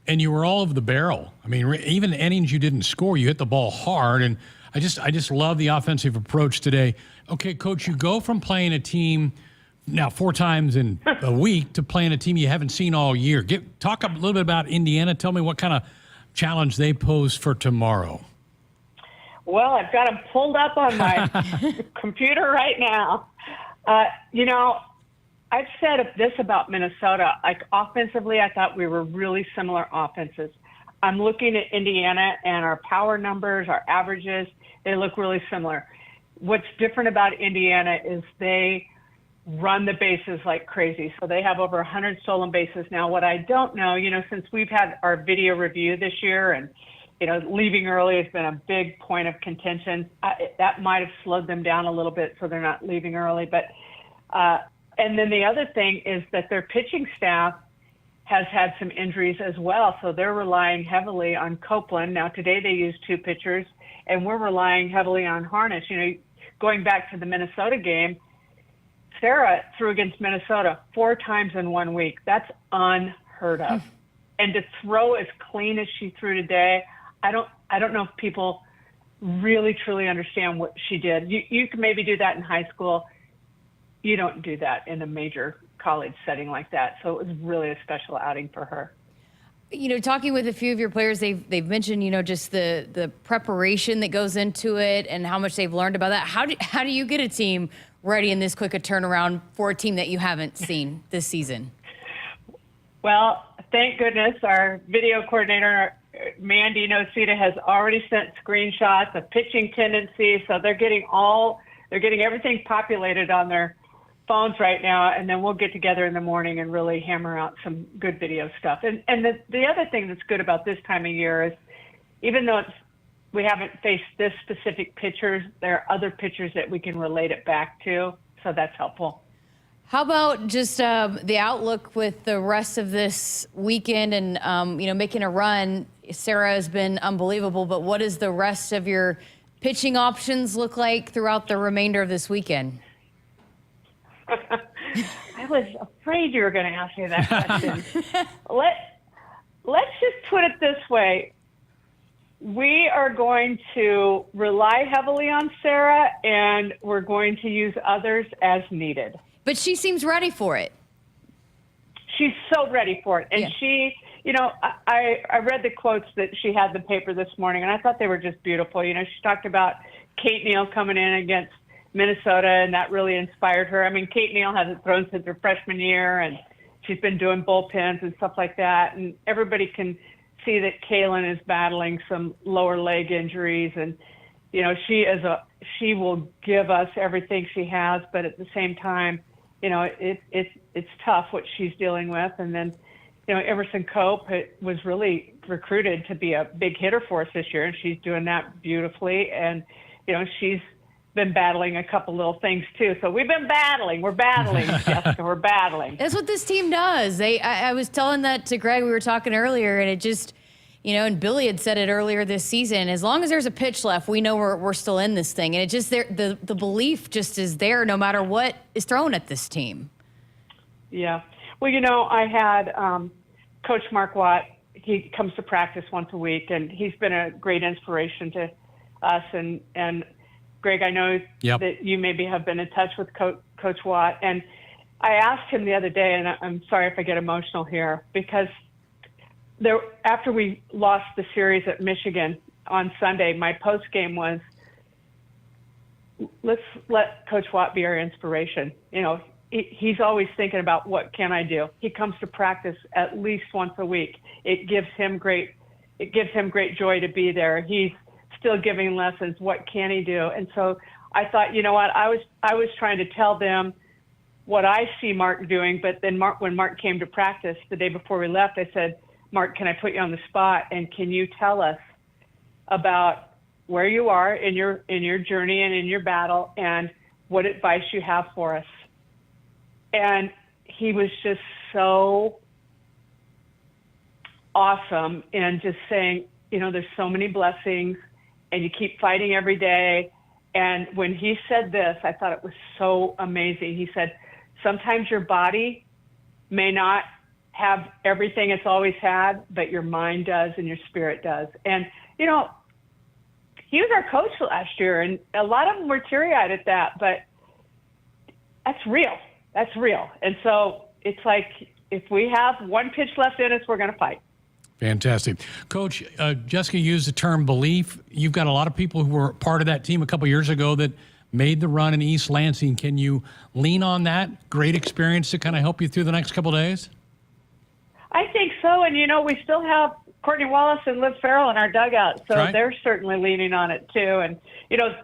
And you were all over the barrel. I mean, even innings you didn't score, you hit the ball hard. And I just love the offensive approach today. Okay, Coach, you go from playing a team now 4 times in a week to playing a team you haven't seen all year. Talk a little bit about Indiana. Tell me what kind of challenge they pose for tomorrow. Well, I've got them pulled up on my computer right now. You know, I've said this about Minnesota. Like, offensively, I thought we were really similar offenses. I'm looking at Indiana, and our power numbers, our averages, they look really similar. What's different about Indiana is they run the bases like crazy. So they have over 100 stolen bases. Now, what I don't know, you know, since we've had our video review this year and leaving early has been a big point of contention. That might have slowed them down a little bit, so they're not leaving early. But and then the other thing is that their pitching staff has had some injuries as well, so they're relying heavily on Copeland. Now, today they used 2 pitchers, and we're relying heavily on Harness. Going back to the Minnesota game, Sarah threw against Minnesota 4 times in 1 week. That's unheard of. And to throw as clean as she threw today, I don't know if people really truly understand what she did. You can maybe do that in high school. You don't do that in a major college setting like that. So it was really a special outing for her. Talking with a few of your players, they've mentioned, just the preparation that goes into it and how much they've learned about that. How do you get a team ready in this quick a turnaround for a team that you haven't seen this season? Well, thank goodness our video coordinator, Mandy Nocita, has already sent screenshots of pitching tendencies. So they're getting everything populated on their phones right now, and then we'll get together in the morning and really hammer out some good video stuff. And the other thing that's good about this time of year is, even though we haven't faced this specific pitchers, there are other pitchers that we can relate it back to, so that's helpful. How about just the outlook with the rest of this weekend and making a run? Sarah has been unbelievable, but what does the rest of your pitching options look like throughout the remainder of this weekend? I was afraid you were going to ask me that question. Let's just put it this way. We are going to rely heavily on Sarah, and we're going to use others as needed. But she seems ready for it. She's so ready for it. And she, I read the quotes that she had in the paper this morning, and I thought they were just beautiful. She talked about Kate Neal coming in against Minnesota, and that really inspired her. I mean, Kate Neal hasn't thrown since her freshman year, and she's been doing bullpens and stuff like that. And everybody can see that Kaylin is battling some lower leg injuries, and she will give us everything she has, but at the same time, it's tough what she's dealing with. And then, Emerson Cope was really recruited to be a big hitter for us this year, and she's doing that beautifully. And she's been battling a couple little things too. So we've been battling. We're battling, Jessica. We're battling. That's what this team does. I was telling that to Greg. We were talking earlier, and it just, and Billy had said it earlier this season. As long as there's a pitch left, we know we're still in this thing, and it just the belief just is there no matter what is thrown at this team. Yeah. Well, I had Coach Mark Watt. He comes to practice once a week, and he's been a great inspiration to us. And Greg, I know that you maybe have been in touch with Coach Watt. And I asked him the other day, and I'm sorry if I get emotional here, because after we lost the series at Michigan on Sunday, my post game was, let's let Coach Watt be our inspiration. He's always thinking about what can I do. He comes to practice at least once a week. It gives him great joy to be there. He's still giving lessons. What can he do? And so I thought, I was trying to tell them what I see Mark doing, but then when Mark came to practice the day before we left, I said, Mark, can I put you on the spot, and can you tell us about where you are in your journey and in your battle, and what advice you have for us? And he was just so awesome and just saying, there's so many blessings, and you keep fighting every day. And when he said this, I thought it was so amazing. He said, sometimes your body may not have everything it's always had, but your mind does and your spirit does. And, he was our coach last year, and a lot of them were teary-eyed at that, but that's real. That's real. And so it's like, if we have one pitch left in us, we're going to fight. Fantastic. Coach, Jessica used the term belief. You've got a lot of people who were part of that team a couple years ago that made the run in East Lansing. Can you lean on that great experience to kind of help you through the next couple of days? I think so. And, we still have Courtney Wallace and Liv Farrell in our dugout, so they're certainly leaning on it too. And,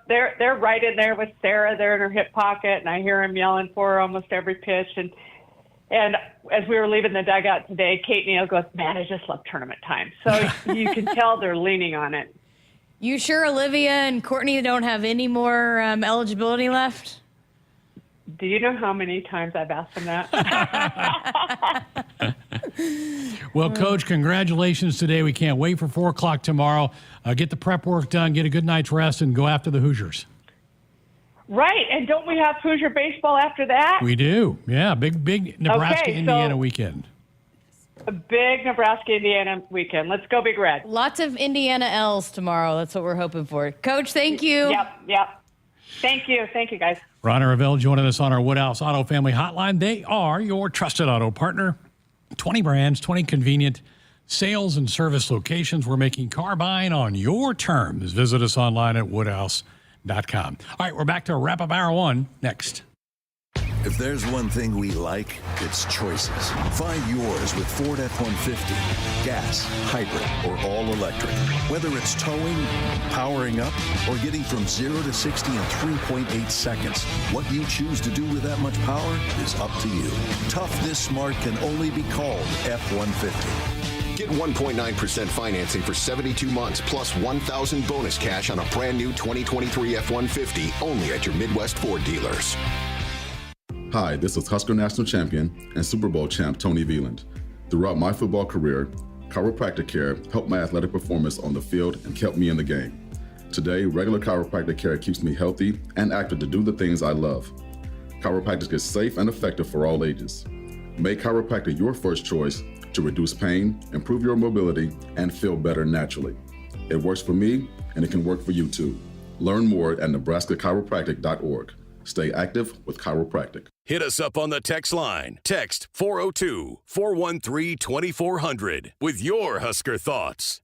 they're right in there with Sarah. They're in her hip pocket, and I hear them yelling for her almost every pitch. And And as we were leaving the dugout today, Kate Neal goes, man, I just love tournament time. So you can tell they're leaning on it. You sure Olivia and Courtney don't have any more eligibility left? Do you know how many times I've asked them that? Well, Coach, congratulations today. We can't wait for 4 o'clock tomorrow. Get the prep work done, get a good night's rest, and go after the Hoosiers. Right, and don't we have Hoosier baseball after that? We do. Yeah, big Nebraska-Indiana weekend. A big Nebraska-Indiana weekend. Let's go Big Red. Lots of Indiana L's tomorrow. That's what we're hoping for. Coach, thank you. Yep. Thank you, guys. Ron and Ravel joining us on our Woodhouse Auto Family Hotline. They are your trusted auto partner. 20 brands, 20 convenient sales and service locations. We're making car buying on your terms. Visit us online at woodhouse.com. All right, we're back to wrap up hour one next. If there's one thing we like, it's choices. Find yours with Ford F-150. Gas, hybrid, or all electric. Whether it's towing, powering up, or getting from 0 to 60 in 3.8 seconds, what you choose to do with that much power is up to you. Tough this smart can only be called F-150. Get 1.9% financing for 72 months plus $1,000 bonus cash on a brand new 2023 F-150 only at your Midwest Ford dealers. Hi, this is Husker National Champion and Super Bowl champ Tony Veland. Throughout my football career, chiropractic care helped my athletic performance on the field and kept me in the game. Today, regular chiropractic care keeps me healthy and active to do the things I love. Chiropractic is safe and effective for all ages. Make chiropractic your first choice to reduce pain, improve your mobility, and feel better naturally. It works for me, and it can work for you too. Learn more at nebraska-chiropractic.org. Stay active with chiropractic. Hit us up on the text line. Text 402-413-2400 with your Husker thoughts.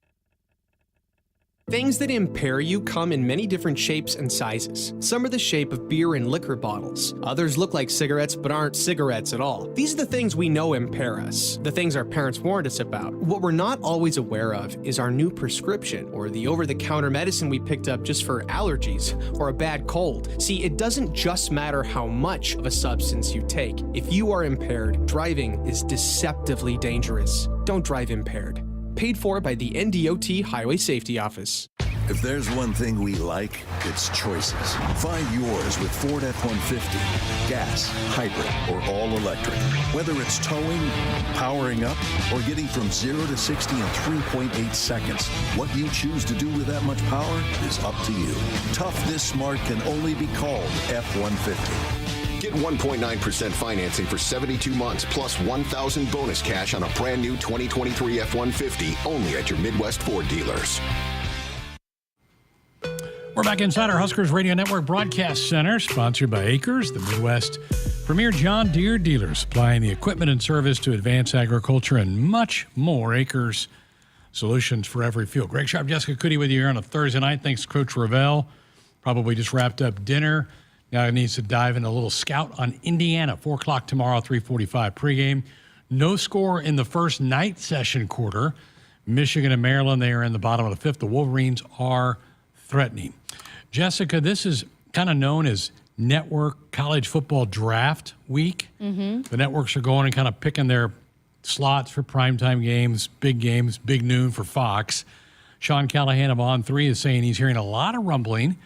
Things that impair you come in many different shapes and sizes. Some are the shape of beer and liquor bottles. Others look like cigarettes but aren't cigarettes at all. These are the things we know impair us, the things our parents warned us about. What we're not always aware of is our new prescription or the over-the-counter medicine we picked up just for allergies or a bad cold. See, it doesn't just matter how much of a substance you take. If you are impaired, driving is deceptively dangerous. Don't drive impaired. Paid for by the NDOT Highway Safety Office. If there's one thing we like, it's choices. Find yours with Ford F-150. Gas, hybrid, or all electric. Whether it's towing, powering up, or getting from 0 to 60 in 3.8 seconds, what you choose to do with that much power is up to you. Tough this smart can only be called F-150. Get 1.9% financing for 72 months plus $1,000 bonus cash on a brand new 2023 F-150 only at your Midwest Ford dealers. We're back inside our Huskers Radio Network Broadcast Center, sponsored by Acres, the Midwest premier John Deere dealer, supplying the equipment and service to advance agriculture and much more. Acres, solutions for every field. Greg Sharpe, Jessica Coody with you here on a Thursday night. Thanks to Coach Ravel. Probably just wrapped up dinner. Now he needs to dive in a little scout on Indiana. 4 o'clock tomorrow, 3:45 pregame. No score in the first night session quarter. Michigan and Maryland, they are in the bottom of the fifth. The Wolverines are threatening. Jessica, this is kind of known as Network College Football Draft Week. Mm-hmm. The networks are going and kind of picking their slots for primetime games, big noon for Fox. Sean Callahan of On3 is saying he's hearing a lot of rumbling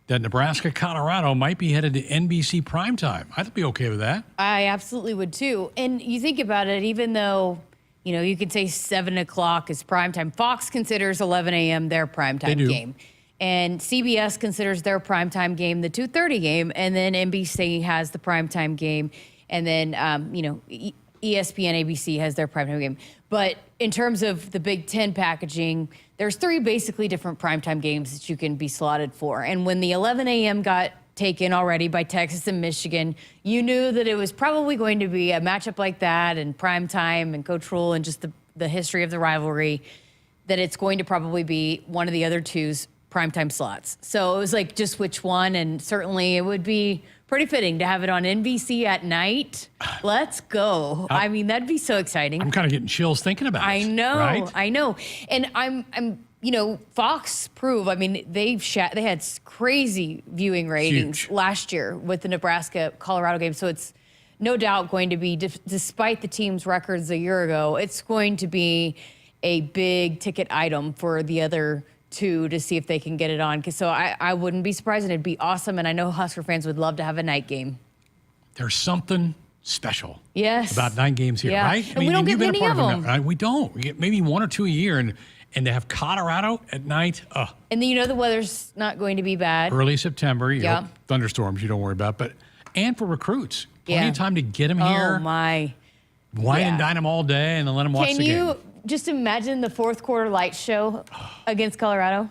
that Nebraska-Colorado might be headed to NBC primetime. I'd be okay with that. I absolutely would too. And you think about it, even though, you know, you could say 7 o'clock is primetime, Fox considers 11 a.m. their primetime game. And CBS considers their primetime game the 2:30 game. And then NBC has the primetime game. And then, ESPN, ABC has their primetime game. But in terms of the Big Ten packaging, there's 3 basically different primetime games that you can be slotted for. And when the 11 a.m. got taken already by Texas and Michigan, you knew that it was probably going to be a matchup like that and primetime and Coach Rule and just the history of the rivalry, that it's going to probably be one of the other two's primetime slots. So it was like, just which one? And certainly it would be pretty fitting to have it on NBC at night. Let's go. I mean, that'd be so exciting. I'm kind of getting chills thinking about it. I know. Right? I know. And I'm Fox Prove, I mean, they had crazy viewing ratings last year with the Nebraska-Colorado game. So it's no doubt going to be, despite the team's records a year ago, it's going to be a big ticket item for the other two to see if they can get it on. So I wouldn't be surprised, and it'd be awesome. And I know Husker fans would love to have a night game. There's something special about night games here, Yeah. right? And we don't get many of them. Right? We don't. We get maybe 1 or 2 a year, and to have Colorado at night, And then the weather's not going to be bad. early September, Yeah. thunderstorms you don't worry about, and for recruits, plenty of time to get them here. Oh, my. Wine and dine them all day, and then let them watch the game. Can you just imagine the fourth quarter light show against Colorado?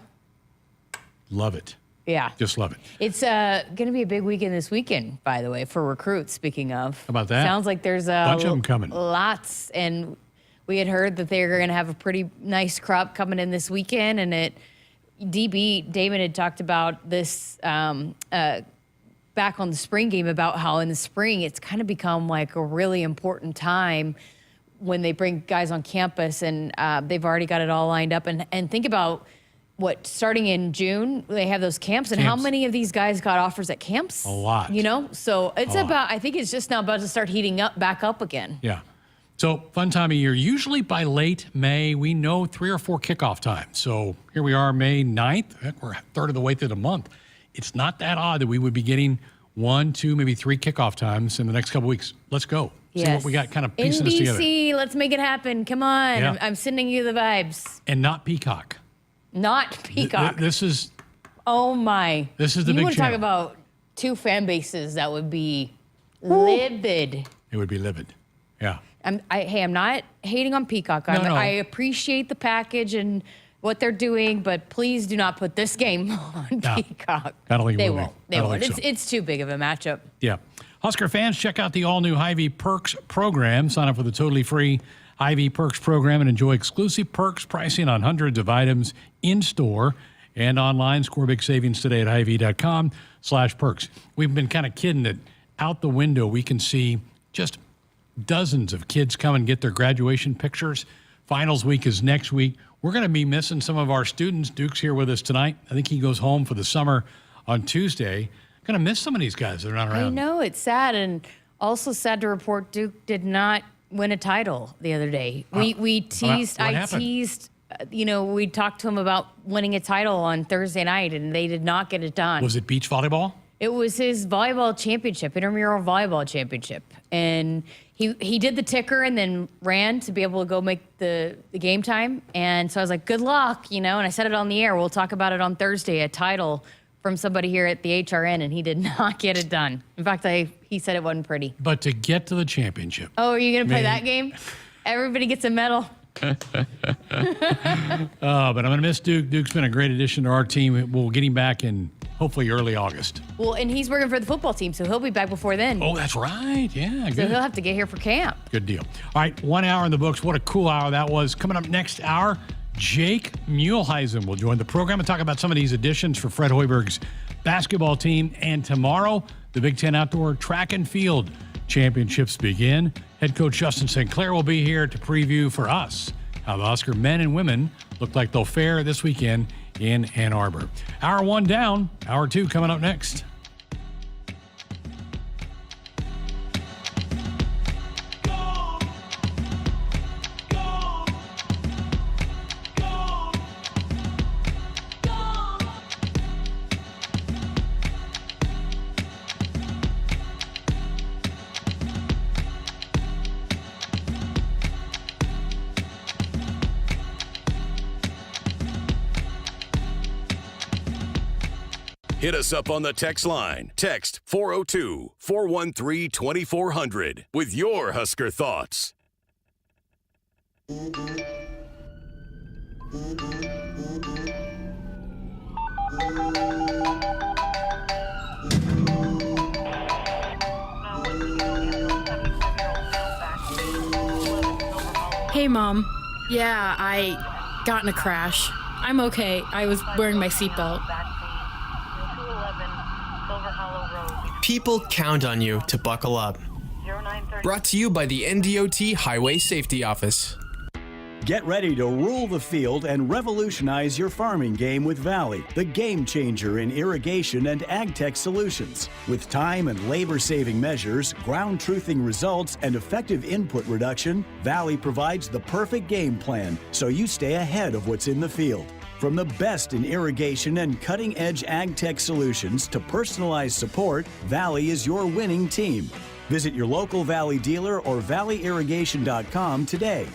Love it. Yeah. Just love it. It's going to be a big weekend this weekend, by the way, for recruits, speaking of. How about that? Sounds like there's a bunch of them coming. Lots. And we had heard that they're going to have a pretty nice crop coming in this weekend. And Damon had talked about this back on the spring game about how in the spring it's kind of become like a really important time when they bring guys on campus, and they've already got it all lined up. And think about starting in June, they have those camps, and how many of these guys got offers at camps? A lot. So it's I think it's just now about to start heating back up again. Yeah. So fun time of year. Usually by late May, we know 3 or 4 kickoff times. So here we are, May 9th. Heck, we're a third of the way through the month. It's not that odd that we would be getting 1, 2, maybe 3 kickoff times in the next couple weeks. Let's go. See what we got kind of piecing this together. NBC, let's make it happen. Come on. Yeah. I'm sending you the vibes. And not Peacock. Not Peacock. This is... Oh, my. This is the You big want to talk channel. about 2 fan bases that would be livid. It would be livid. Yeah. I'm not hating on Peacock. No. I appreciate the package and what they're doing, but please do not put this game on Peacock. I don't think They it will be. won't. I They don't won't. think so. It's too big of a matchup. Yeah. Husker fans, check out the all-new Hy-Vee Perks program. Sign up for the totally free Hy-Vee Perks program and enjoy exclusive perks pricing on hundreds of items in-store and online. Score big savings today at Hy-Vee.com/perks. We've been kind of kidding that out the window we can see just dozens of kids come and get their graduation pictures. Finals week is next week. We're going to be missing some of our students. Duke's here with us tonight. I think he goes home for the summer on Tuesday. Going to miss some of these guys that are not around. I know, it's sad, and also sad to report Duke did not win a title the other day. We teased, what I happened? teased, we talked to him about winning a title on Thursday night, and they did not get it done. Was it beach volleyball? It was his volleyball championship, intramural volleyball championship. And he did the ticker and then ran to be able to go make the game time. And so I was like, good luck, and I said it on the air. We'll talk about it on Thursday, a title from somebody here at the HRN, and he did not get it done. In fact, he said it wasn't pretty. But to get to the championship. Oh, are you going to play that game? Everybody gets a medal. But I'm going to miss Duke. Duke's been a great addition to our team. We'll get him back in hopefully early August. Well, and he's working for the football team, so he'll be back before then. Oh, that's right. Yeah, So good. he'll have to get here for camp. Good deal. All right, 1 hour in the books. What a cool hour that was. Coming up next hour, Jake Muhleisen will join the program and talk about some of these additions for Fred Hoiberg's basketball team. And tomorrow, the Big Ten Outdoor Track and Field Championships begin. Head coach Justin St. Clair will be here to preview for us how the Husker men and women look like they'll fare this weekend in Ann Arbor. Hour 1 down, hour 2 coming up next. Hit us up on the text line. Text 402-413-2400 with your Husker thoughts. Hey, Mom. Yeah, I got in a crash. I'm okay. I was wearing my seatbelt. People count on you to buckle up. Brought to you by the NDOT Highway Safety Office. Get ready to rule the field and revolutionize your farming game with Valley, the game changer in irrigation and ag tech solutions. With time and labor-saving measures, ground truthing results, and effective input reduction, Valley provides the perfect game plan so you stay ahead of what's in the field. From the best in irrigation and cutting-edge ag tech solutions to personalized support, Valley is your winning team. Visit your local Valley dealer or valleyirrigation.com today.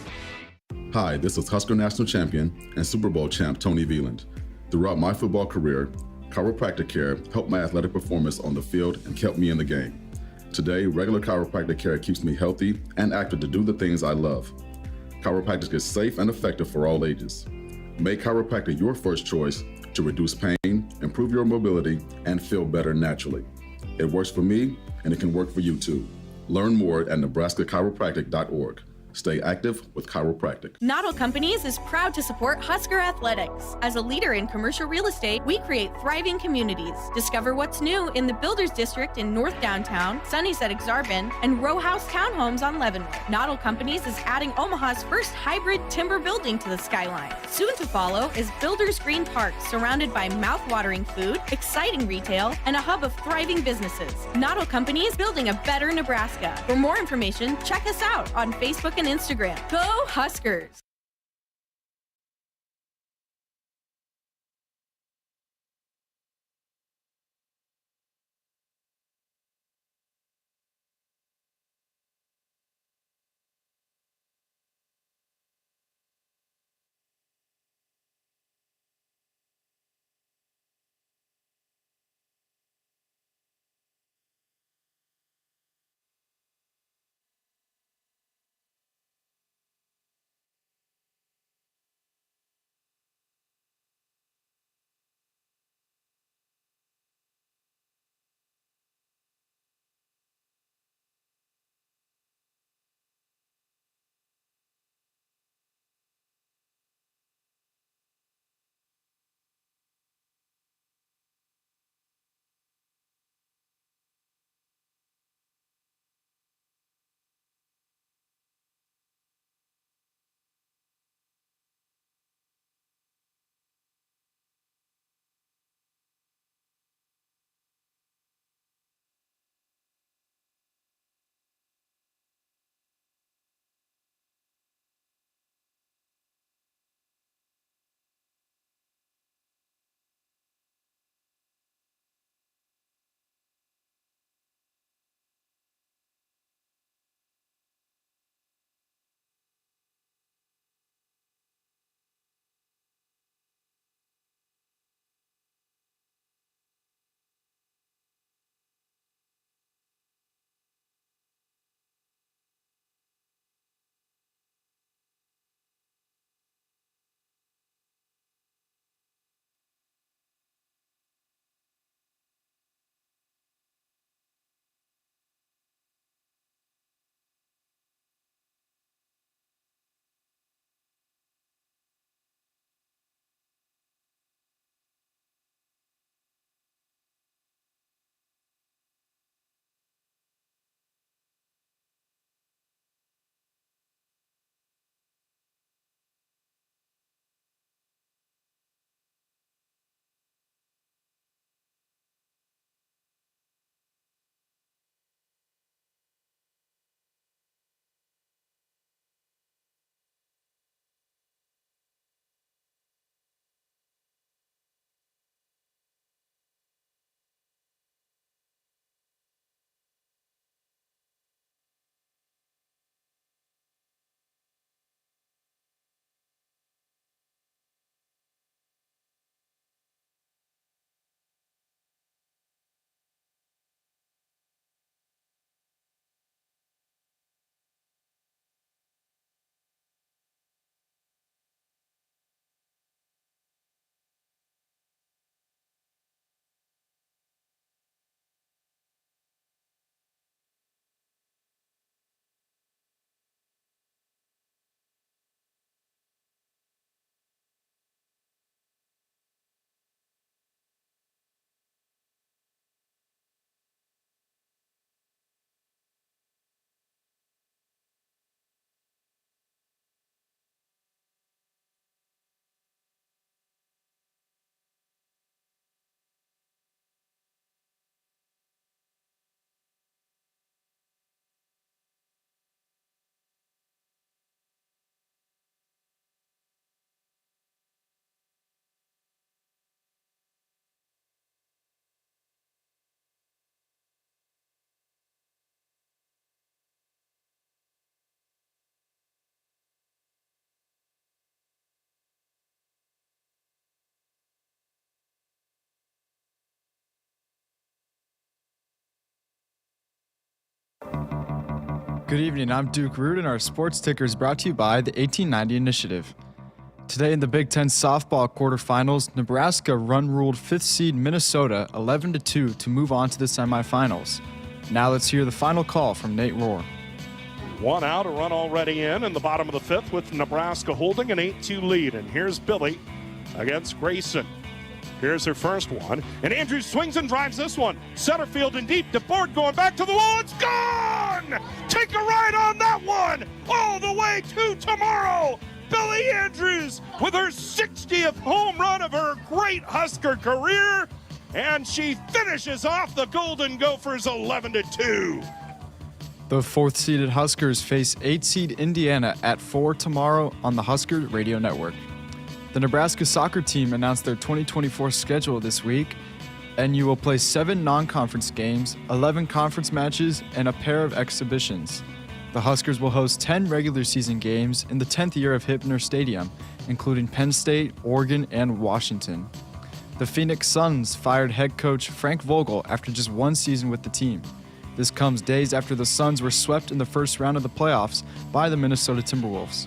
Hi, this is Husker National Champion and Super Bowl champ Tony Veland. Throughout my football career, chiropractic care helped my athletic performance on the field and kept me in the game. Today, regular chiropractic care keeps me healthy and active to do the things I love. Chiropractic is safe and effective for all ages. Make chiropractic your first choice to reduce pain, improve your mobility, and feel better naturally. It works for me, and it can work for you too. Learn more at nebraska-chiropractic.org. Stay active with chiropractic. Noddle Companies is proud to support Husker Athletics. As a leader in commercial real estate, we create thriving communities. Discover what's new in the Builders District in North Downtown, Sunnyside Exarban, and row house townhomes on Leavenworth. Noddle Companies is adding Omaha's first hybrid timber building to the skyline. Soon to follow is Builders Green Park, surrounded by mouth-watering food, exciting retail, and a hub of thriving businesses. Noddle Companies, building a better Nebraska. For more information, check us out on Facebook and Instagram. Go Huskers! Good evening, I'm Duke Root, and our sports ticker is brought to you by the 1890 Initiative. Today in the Big Ten softball quarterfinals, Nebraska run-ruled 5th seed Minnesota 11-2 to move on to the semifinals. Now let's hear the final call from Nate Rohr. One out, a run already in the bottom of the 5th with Nebraska holding an 8-2 lead. And here's Billy against Grayson. Here's her first one, and Andrews swings and drives this one. Center field and deep, DeBoard going back to the wall, it's gone! Take a ride on that one, all the way to tomorrow. Billy Andrews with her 60th home run of her great Husker career, and she finishes off the Golden Gophers 11-2. The 4th seeded Huskers face 8th seed Indiana at 4 tomorrow on the Huskers Radio Network. The Nebraska soccer team announced their 2024 schedule this week. NU will play 7 non-conference games, 11 conference matches, and a pair of exhibitions. The Huskers will host 10 regular season games in the 10th year of Hibner Stadium, including Penn State, Oregon, and Washington. The Phoenix Suns fired head coach Frank Vogel after just 1 season with the team. This comes days after the Suns were swept in the first round of the playoffs by the Minnesota Timberwolves.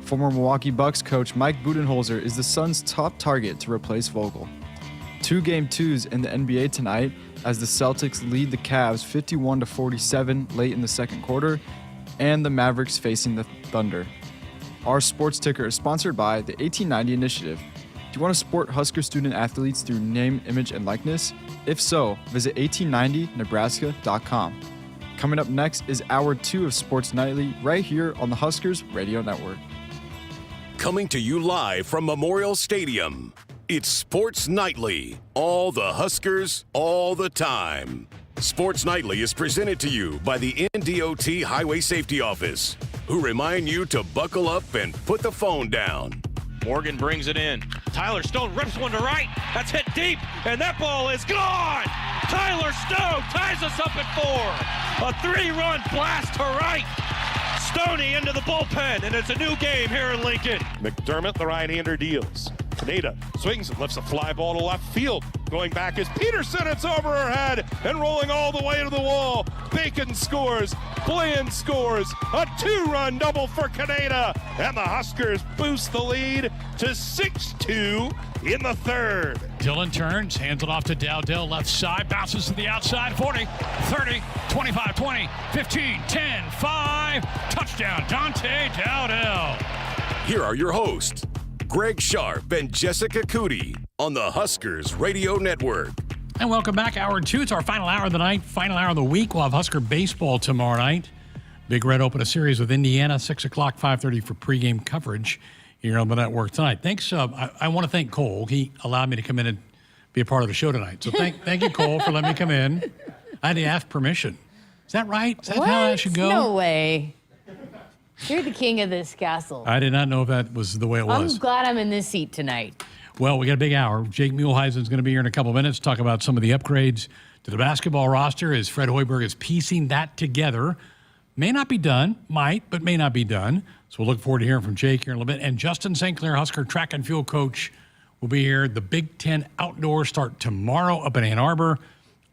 Former Milwaukee Bucks coach Mike Budenholzer is the Suns' top target to replace Vogel. 2 Game 2s in the NBA tonight as the Celtics lead the Cavs 51-47 late in the second quarter, and the Mavericks facing the Thunder. Our sports ticker is sponsored by the 1890 Initiative. Do you want to support Husker student athletes through name, image, and likeness? If so, visit 1890nebraska.com. Coming up next is Hour 2 of Sports Nightly right here on the Huskers Radio Network. Coming to you live from Memorial Stadium, it's Sports Nightly. All the Huskers, all the time. Sports Nightly is presented to you by the NDOT Highway Safety Office, who remind you to buckle up and put the phone down. Morgan brings it in. Tyler Stone rips one to right. That's hit deep, and that ball is gone. Tyler Stone ties us up at 4. A 3-run blast to right. Stoney into the bullpen, and it's a new game here in Lincoln. McDermott, the right-hander, deals. Pineda swings and lifts a fly ball to left field. Going back is Peterson. It's over her head and rolling all the way to the wall. Bacon scores. Bland scores. A 2-run double for Pineda. And the Huskers boost the lead to 6-2 in the 3rd. Dylan turns, hands it off to Dowdell, left side, bounces to the outside, 40, 30, 25, 20, 15, 10, 5. Touchdown, Dante Dowdell. Here are your hosts, Greg Sharpe and Jessica Coody on the Huskers Radio Network. And welcome back, Hour 2. It's our final hour of the night, final hour of the week. We'll have Husker baseball tomorrow night. Big Red open a series with Indiana, 6 o'clock, 5:30 for pregame coverage here on the network tonight. Thanks. I want to thank Cole. He allowed me to come in and be a part of the show tonight. So thank you, Cole, for letting me come in. I had to ask permission. Is that right? Is that what? how that should go? No way. You're the king of this castle. I did not know if that was the way it was. I'm glad I'm in this seat tonight. Well, we got a big hour. Jake Muhleisen is going to be here in a couple of minutes to talk about some of the upgrades to the basketball roster as Fred Hoiberg is piecing that together. May not be done, might, but may not be done. So we'll look forward to hearing from Jake here in a little bit. And Justin St. Clair, Husker track and field coach, will be here. The Big Ten Outdoors start tomorrow up in Ann Arbor.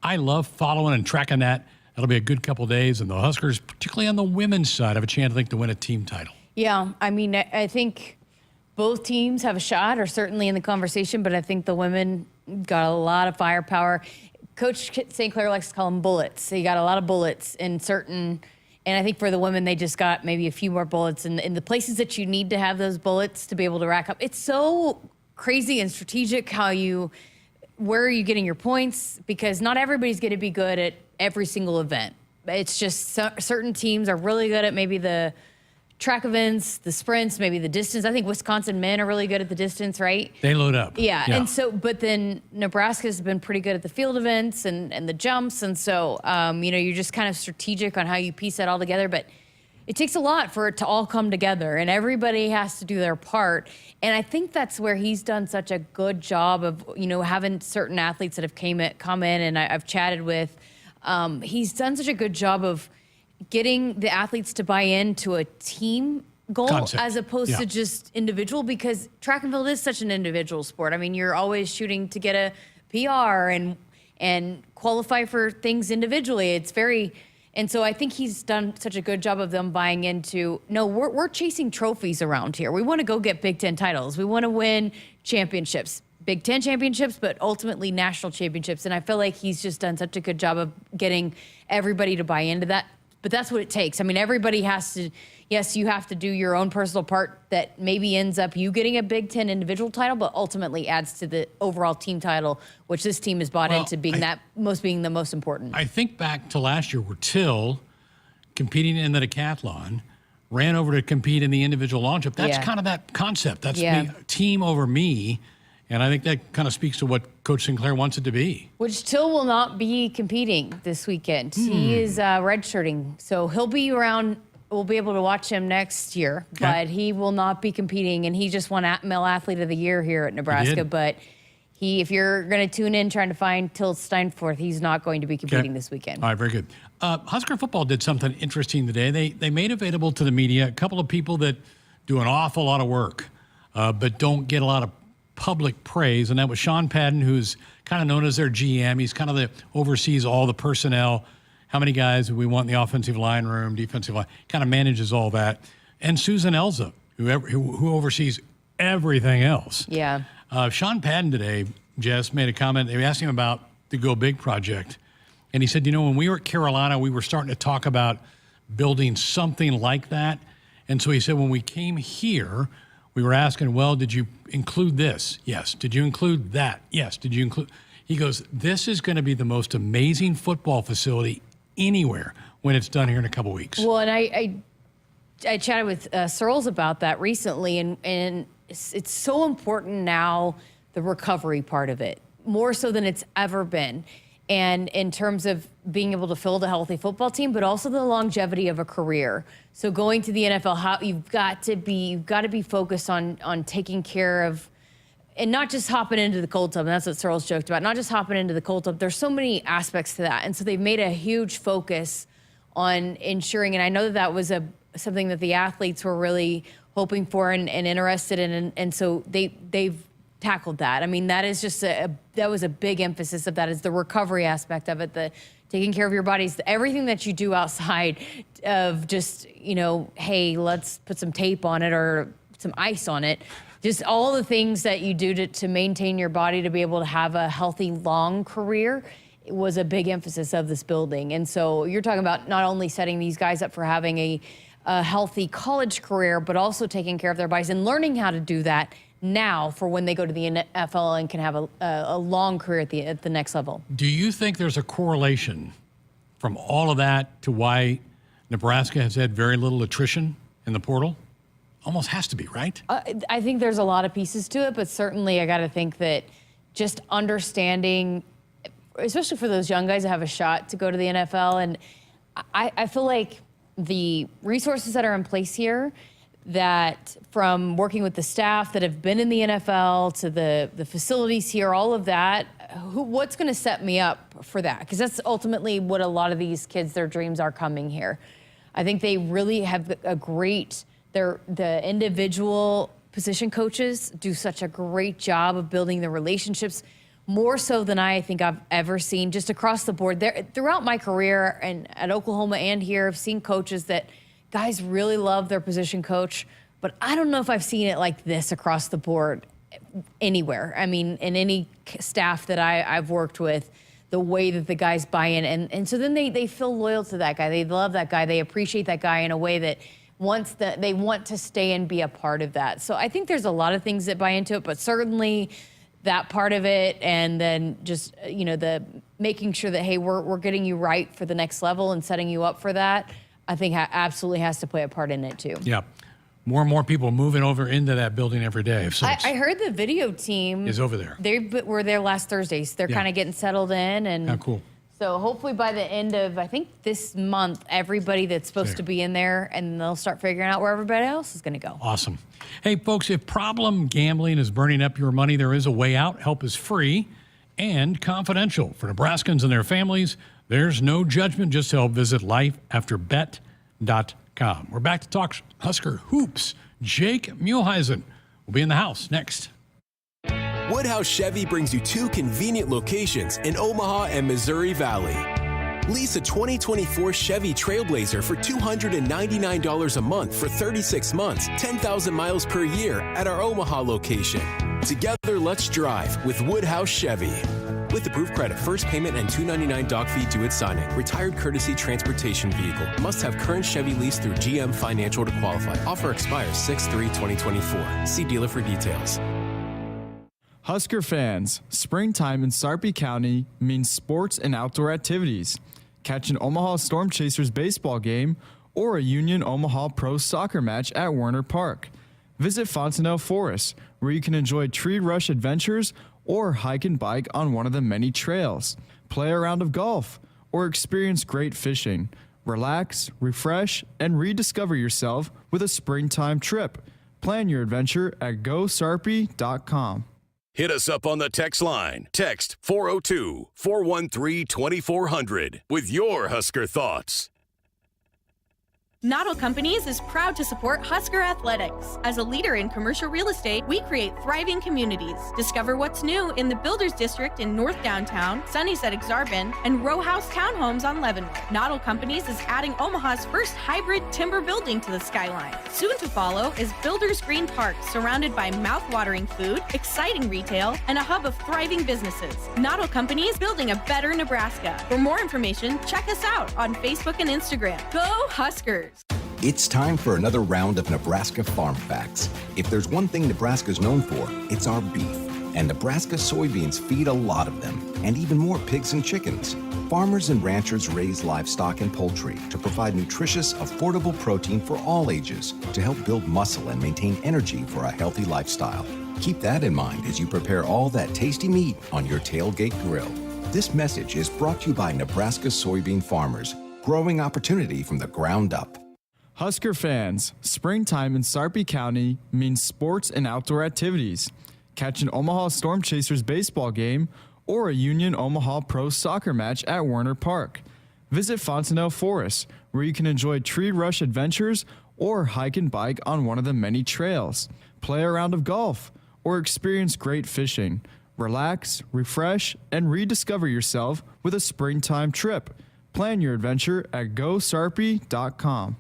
I love following and tracking that. That'll be a good couple of days. And the Huskers, particularly on the women's side, have a chance, I think, to win a team title. Yeah, I mean, I think both teams have a shot, or certainly in the conversation, but I think the women got a lot of firepower. Coach St. Clair likes to call them bullets. So you got a lot of bullets in certain, and I think for the women, they just got maybe a few more bullets in the places that you need to have those bullets to be able to rack up. It's so crazy and strategic where are you getting your points? Because not everybody's going to be good at every single event. It's just certain teams are really good at maybe the track events, the sprints, maybe the distance. I think Wisconsin men are really good at the distance, right? They load up. Yeah. And so, but then Nebraska's been pretty good at the field events and the jumps. And so, you're just kind of strategic on how you piece that all together. But it takes a lot for it to all come together, and everybody has to do their part. And I think that's where he's done such a good job of, having certain athletes that have come in and I've chatted with. He's done such a good job of getting the athletes to buy into a team goal concept, as opposed to just individual, because track and field is such an individual sport. I mean, you're always shooting to get a PR and qualify for things individually. It's very, And so I think he's done such a good job of them buying into, no, we're chasing trophies around here. We want to go get Big Ten titles. We want to win championships, Big Ten championships, but ultimately national championships. And I feel like he's just done such a good job of getting everybody to buy into that. But that's what it takes. I mean, everybody has to, yes, you have to do your own personal part that maybe ends up you getting a Big Ten individual title, but ultimately adds to the overall team title, which this team has bought into being being the most important. I think back to last year where Till, competing in the decathlon, ran over to compete in the individual long jump. That's kind of that concept. That's me, team over me. And I think that kind of speaks to what Coach Sinclair wants it to be. Which Till will not be competing this weekend. He is redshirting. So he'll be around. We'll be able to watch him next year. Okay. But he will not be competing. And he just won Male Athlete of the Year here at Nebraska. But if you're going to tune in trying to find Till Steinforth, he's not going to be competing this weekend. All right, very good. Husker football did something interesting today. They made available to the media a couple of people that do an awful lot of work, but don't get a lot of public praise, and that was Sean Padden, who's kind of known as their GM. He's kind of oversees all the personnel, how many guys we want in the offensive line room, defensive line, kind of manages all that. And Susan Elza, who oversees everything else. Yeah. Sean Padden today, Jess, made a comment. They asked him about the Go Big project, and he said, when we were at Carolina, we were starting to talk about building something like that. And so he said, when we came here, we were asking, well, did you include this? Yes. Did you include that? Yes. Did you include? He goes, this is going to be the most amazing football facility anywhere when it's done here in a couple weeks. Well, and I chatted with Searles about that recently, and it's so important now, the recovery part of it, more so than it's ever been. And in terms of being able to field a healthy football team, but also the longevity of a career. So going to the NFL, you've got to be focused on taking care of, and not just hopping into the cold tub. And that's what Searles joked about, not just hopping into the cold tub. There's so many aspects to that. And so they've made a huge focus on ensuring, and I know that was something that the athletes were really hoping for and interested in. And so they've tackled that. I mean, that is just that was a big emphasis of that, is the recovery aspect of it, the taking care of your bodies, everything that you do outside of just, hey, let's put some tape on it or some ice on it. Just all the things that you do to maintain your body to be able to have a healthy, long career. It was a big emphasis of this building. And so you're talking about not only setting these guys up for having a healthy college career, but also taking care of their bodies and learning how to do that now for when they go to the NFL and can have a long career at the next level. Do you think there's a correlation from all of that to why Nebraska has had very little attrition in the portal? Almost has to be, right? I think there's a lot of pieces to it, but certainly I got to think that just understanding, especially for those young guys that have a shot to go to the NFL, and I feel like the resources that are in place here, that from working with the staff that have been in the NFL to the facilities here, all of that, what's going to set me up for that? Because that's ultimately what a lot of these kids, their dreams are coming here. I think they really have a great, the individual position coaches do such a great job of building the relationships, more so than I think I've ever seen just across the board. Throughout my career and at Oklahoma and here, I've seen coaches that guys really love their position coach, but I don't know if I've seen it like this across the board anywhere. I mean, in any staff that I've worked with, the way that the guys buy in. And so then they feel loyal to that guy. They love that guy. They appreciate that guy in a way that they want to stay and be a part of that. So I think there's a lot of things that buy into it, but certainly that part of it, and then just, the making sure that, hey, we're getting you right for the next level and setting you up for that, I think absolutely has to play a part in it too. Yeah. More and more people moving over into that building every day. So I heard the video team is over there. They were there last Thursday. So they're kind of getting settled in. And how cool. So hopefully by the end of, I think this month, everybody that's supposed to be in there, and they'll start figuring out where everybody else is going to go. Awesome. Hey, folks, if problem gambling is burning up your money, there is a way out. Help is free and confidential. For Nebraskans and their families, there's no judgment, just help. Visit lifeafterbet.com. We're back to talk Husker hoops. Jake Muhleisen will be in the house next. Woodhouse Chevy brings you two convenient locations in Omaha and Missouri Valley. Lease a 2024 Chevy Trailblazer for $299 a month for 36 months, 10,000 miles per year at our Omaha location. Together, let's drive with Woodhouse Chevy. With approved credit, first payment and $299 doc fee due at signing. Retired courtesy transportation vehicle. Must have current Chevy lease through GM Financial to qualify. Offer expires 6/3/2024. See dealer for details. Husker fans, springtime in Sarpy County means sports and outdoor activities. Catch an Omaha Storm Chasers baseball game or a Union Omaha Pro soccer match at Werner Park. Visit Fontenelle Forest, where you can enjoy tree rush adventures or hike and bike on one of the many trails. Play a round of golf or experience great fishing. Relax, refresh, and rediscover yourself with a springtime trip. Plan your adventure at gosarpy.com. Hit us up on the text line. Text 402-413-2400 with your Husker thoughts. Noddle Companies is proud to support Husker athletics. As a leader in commercial real estate, we create thriving communities. Discover what's new in the Builders District in North Downtown, Sunnyside Exarban, and row house townhomes on Leavenworth. Noddle Companies is adding Omaha's first hybrid timber building to the skyline. Soon to follow is Builders Green Park, surrounded by mouth-watering food, exciting retail, and a hub of thriving businesses. Noddle Companies, building a better Nebraska. For more information, check us out on Facebook and Instagram. Go Huskers! It's time for another round of Nebraska Farm Facts. If there's one thing Nebraska's known for, it's our beef. And Nebraska soybeans feed a lot of them, and even more pigs and chickens. Farmers and ranchers raise livestock and poultry to provide nutritious, affordable protein for all ages to help build muscle and maintain energy for a healthy lifestyle. Keep that in mind as you prepare all that tasty meat on your tailgate grill. This message is brought to you by Nebraska soybean farmers, growing opportunity from the ground up. Husker fans, springtime in Sarpy County means sports and outdoor activities. Catch an Omaha Storm Chasers baseball game or a Union Omaha Pro soccer match at Werner Park. Visit Fontenelle Forest, where you can enjoy tree rush adventures or hike and bike on one of the many trails. Play a round of golf or experience great fishing. Relax, refresh, and rediscover yourself with a springtime trip. Plan your adventure at gosarpy.com.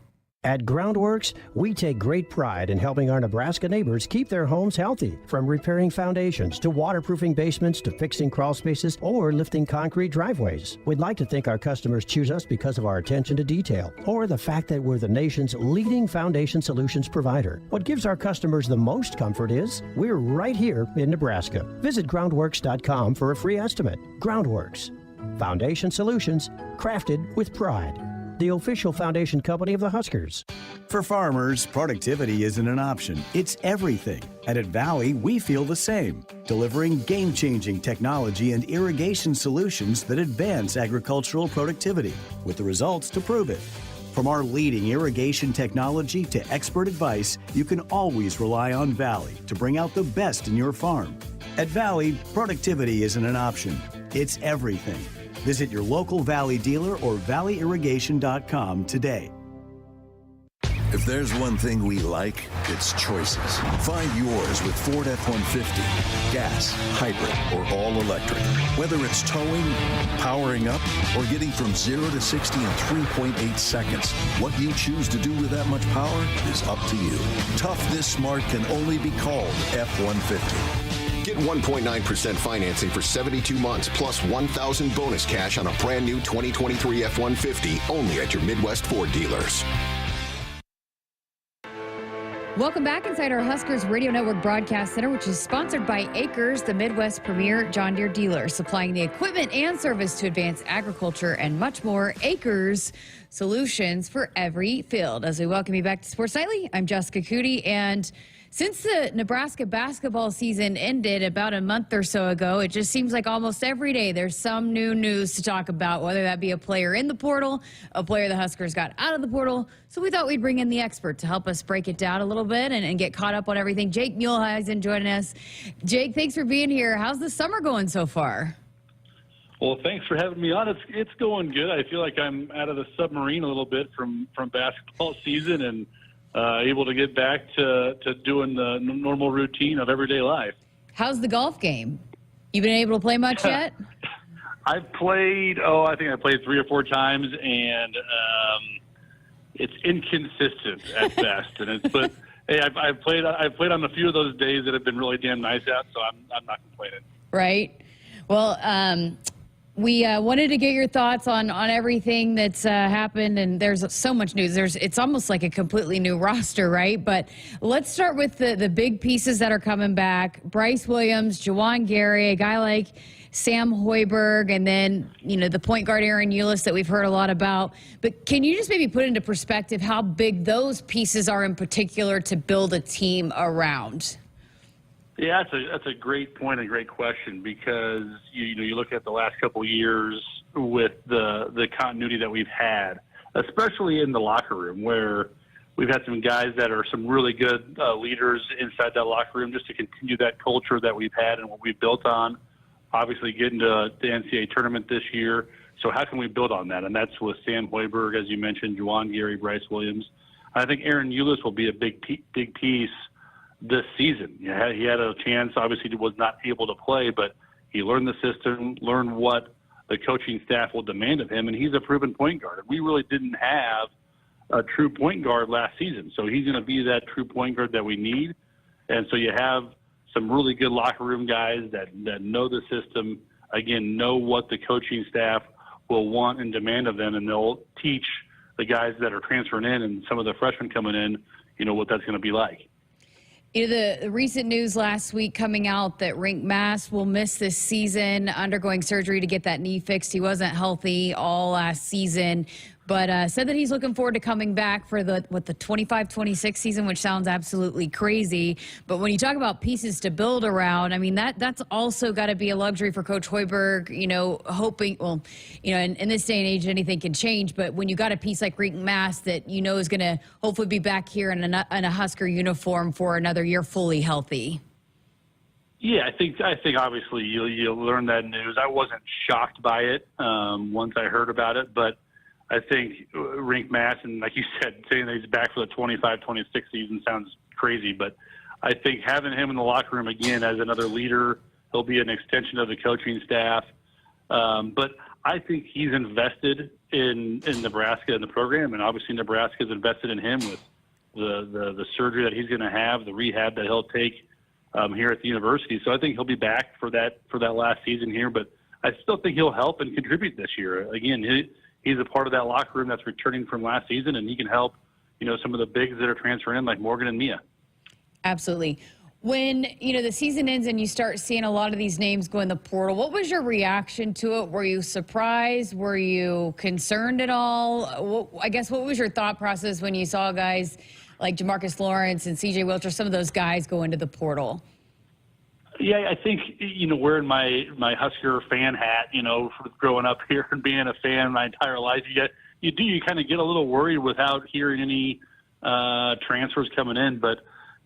At Groundworks, we take great pride in helping our Nebraska neighbors keep their homes healthy. From repairing foundations to waterproofing basements to fixing crawl spaces or lifting concrete driveways. We'd like to think our customers choose us because of our attention to detail or the fact that we're the nation's leading foundation solutions provider. What gives our customers the most comfort is we're right here in Nebraska. Visit groundworks.com for a free estimate. Groundworks. Foundation solutions crafted with pride. The official foundation company of the Huskers. For farmers, productivity isn't an option, it's everything. And at Valley, we feel the same, delivering game-changing technology and irrigation solutions that advance agricultural productivity, with the results to prove it. From our leading irrigation technology to expert advice, you can always rely on Valley to bring out the best in your farm. At Valley, productivity isn't an option, it's everything. Visit your local Valley dealer or valleyirrigation.com today. If there's one thing we like, it's choices. Find yours with Ford F-150. Gas, hybrid, or all electric. Whether it's towing, powering up, or getting from 0 to 60 in 3.8 seconds, what you choose to do with that much power is up to you. Tough this smart can only be called F-150. Get 1.9% financing for 72 months plus 1,000 bonus cash on a brand new 2023 F-150 only at your Midwest Ford dealers. Welcome back inside our Huskers Radio Network Broadcast Center, which is sponsored by Acres, the Midwest premier John Deere dealer, supplying the equipment and service to advance agriculture and much more. Acres, solutions for every field. As we welcome you back to Sports Nightly, I'm Jessica Coody, and since the Nebraska basketball season ended about a month or so ago, it just seems like almost every day there's some new news to talk about, whether that be a player in the portal, a player the Huskers got out of the portal. So we thought we'd bring in the expert to help us break it down a little bit and get caught up on everything. Jake Muhleisen joining us. Jake, thanks for being here. How's the summer going so far? Well, thanks for having me on. It's going good. I feel like I'm out of the submarine a little bit from basketball season and able to get back to doing the normal routine of everyday life. How's the golf game? You been able to play much yet? I've played. I think I played 3 or 4 times, and it's inconsistent at best. But hey, I've played on a few of those days that have been really damn nice out, so I'm not complaining. Right. Well, we wanted to get your thoughts on everything that's happened, and there's so much news. It's almost like a completely new roster, right? But let's start with the big pieces that are coming back. Bryce Williams, Juwan Gary, a guy like Sam Hoiberg, and then, the point guard Aaron Eulis that we've heard a lot about. But can you just maybe put into perspective how big those pieces are in particular to build a team around? Yeah, that's a great point and great question, because you look at the last couple of years with the continuity that we've had, especially in the locker room, where we've had some guys that are some really good leaders inside that locker room, just to continue that culture that we've had and what we've built on. Obviously, getting to the NCAA tournament this year. So how can we build on that? And that's with Sam Hoiberg, as you mentioned, Juwan Gary, Bryce Williams. I think Aaron Eulis will be a big piece this season. He had a chance. Obviously, he was not able to play, but he learned the system, learned what the coaching staff will demand of him, and he's a proven point guard. We really didn't have a true point guard last season, so he's going to be that true point guard that we need. And so you have some really good locker room guys that know the system, again, know what the coaching staff will want and demand of them, and they'll teach the guys that are transferring in and some of the freshmen coming in, what that's going to be like. The recent news last week coming out that Rink Mass will miss this season, undergoing surgery to get that knee fixed. He wasn't healthy all last season, but said that he's looking forward to coming back for the 25-26 season, which sounds absolutely crazy. But when you talk about pieces to build around, I mean, that's also got to be a luxury for Coach Hoiberg, hoping, in this day and age, anything can change. But when you got a piece like Rink Mass that is going to hopefully be back here in a Husker uniform for another year fully healthy. Yeah, I think obviously you'll learn that news. I wasn't shocked by it once I heard about it, but I think Rink Mass, and like you said, saying that he's back for the 25-26 season sounds crazy, but I think having him in the locker room again as another leader, he'll be an extension of the coaching staff. But I think he's invested in Nebraska and the program, and obviously Nebraska's invested in him with the surgery that he's going to have, the rehab that he'll take here at the university. So I think he'll be back for that last season here, but I still think he'll help and contribute this year. Again, he's a part of that locker room that's returning from last season, and he can help, some of the bigs that are transferring in, like Morgan and Mia. Absolutely. When, the season ends and you start seeing a lot of these names go in the portal, what was your reaction to it? Were you surprised? Were you concerned at all? What was your thought process when you saw guys like Jamarcus Lawrence and C.J. Wilcher, some of those guys go into the portal? Yeah, I think, wearing my Husker fan hat, growing up here and being a fan my entire life, you kind of get a little worried without hearing any transfers coming in. But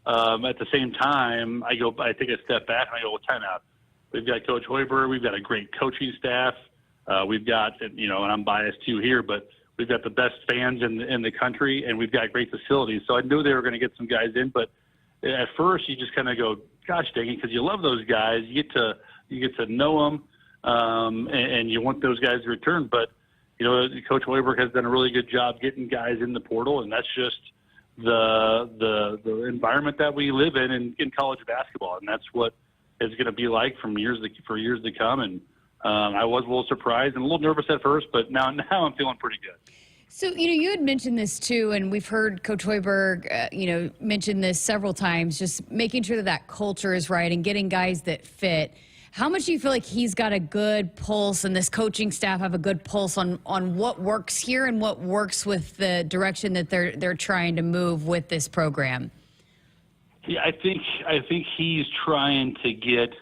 at the same time, I take a step back and I go, well, time out. We've got Coach Hoiberg. We've got a great coaching staff. We've got, and I'm biased too here, but we've got the best fans in the country, and we've got great facilities. So I knew they were going to get some guys in, but at first you just kind of go, gosh dang it, because you love those guys. You get to know them, and you want those guys to return. But, Coach Hoiberg has done a really good job getting guys in the portal, and that's just the environment that we live in college basketball, and that's what it's going to be like for years to come. And I was a little surprised and a little nervous at first, but now I'm feeling pretty good. So, you had mentioned this too, and we've heard Coach Hoiberg, mention this several times, just making sure that culture is right and getting guys that fit. How much do you feel like he's got a good pulse and this coaching staff have a good pulse on what works here and what works with the direction that they're trying to move with this program? Yeah, I think he's trying to get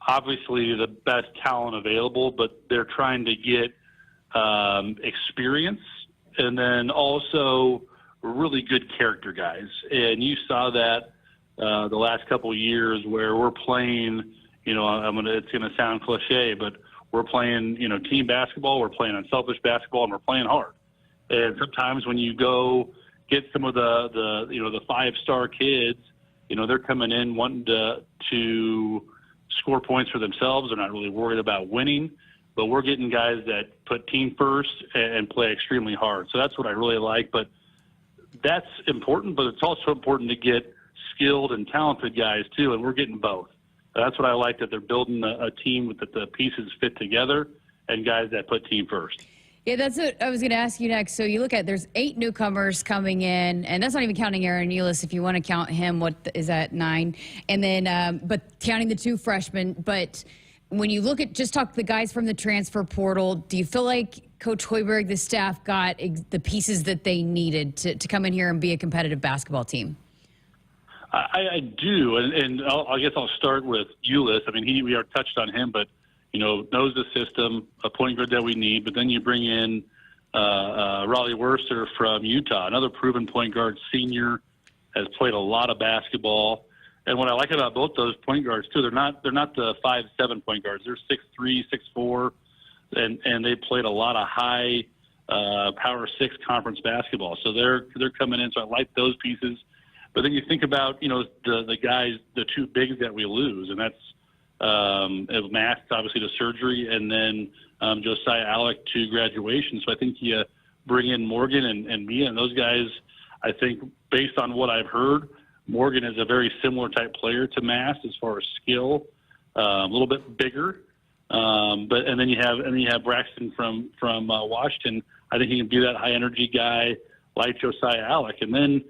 obviously the best talent available, but they're trying to get experience and then also really good character guys. And you saw that the last couple of years where we're playing, it's going to sound cliche, but we're playing, team basketball, we're playing unselfish basketball, and we're playing hard. And sometimes when you go get some of the five-star kids, they're coming in wanting to score points for themselves. They're not really worried about winning. but we're getting guys that put team first and play extremely hard. So that's what I really like. But that's important, but it's also important to get skilled and talented guys too, and we're getting both. That's what I like, that they're building a team that the pieces fit together and guys that put team first. Yeah, that's what I was going to ask you next. So you look at, there's 8 newcomers coming in, and that's not even counting Aaron Nealis. If you want to count him, what is that, 9? And then, but counting the 2 freshmen. But when you look at, just talk to the guys from the transfer portal, do you feel like Coach Hoiberg, the staff, got the pieces that they needed to come in here and be a competitive basketball team? I do, and I guess I'll start with Ulis. I mean, we already touched on him, but knows the system, a point guard that we need. But then you bring in Raleigh Worcester from Utah, another proven point guard, senior, has played a lot of basketball. And what I like about both those point guards too, they're not the 5'7" point guards. They're 6'3", 6'4", and they played a lot of high Power 6 conference basketball. So they're coming in. So I like those pieces. But then you think about, the guys, the 2 bigs that we lose, and that's Max, obviously, to surgery, and then Josiah Alec to graduation. So I think you bring in Morgan and Mia, and those guys, I think, based on what I've heard, Morgan is a very similar type player to Mass as far as skill, a little bit bigger. And then you have Braxton from Washington. I think he can be that high energy guy like Josiah Alec. And then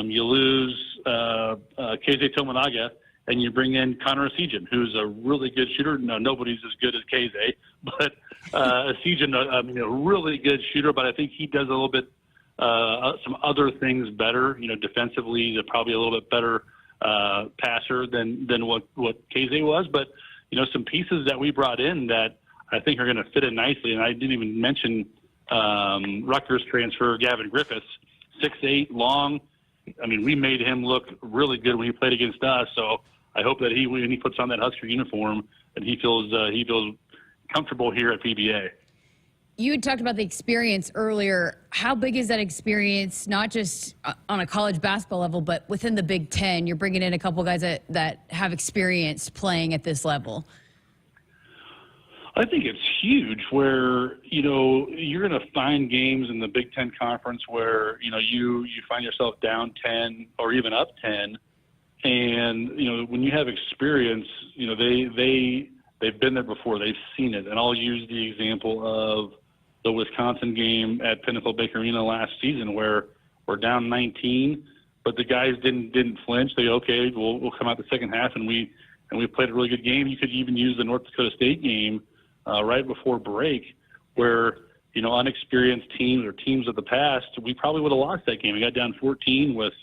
you lose KZ Tominaga, and you bring in Connor Esijan, who's a really good shooter. No, nobody's as good as KZ, but Esijan, a really good shooter. But I think he does a little bit some other things better. Defensively, he's probably a little bit better passer than what KZ was. But some pieces that we brought in that I think are going to fit in nicely. And I didn't even mention Rutgers transfer Gavin Griffiths, 6'8", long. I mean, we made him look really good when he played against us. So I hope that when he puts on that Husker uniform, that he feels comfortable here at PBA. You had talked about the experience earlier. How big is that experience, not just on a college basketball level, but within the Big Ten? You're bringing in a couple guys that have experience playing at this level. I think it's huge where, you're going to find games in the Big Ten Conference where, you find yourself down 10 or even up 10. And, when you have experience, they've been there before. They've seen it. And I'll use the example of the Wisconsin game at Pinnacle Bank Arena last season where we're down 19, but the guys didn't flinch. They, okay, we'll come out the second half, and we played a really good game. You could even use the North Dakota State game right before break where, unexperienced teams or teams of the past, we probably would have lost that game. We got down 14 with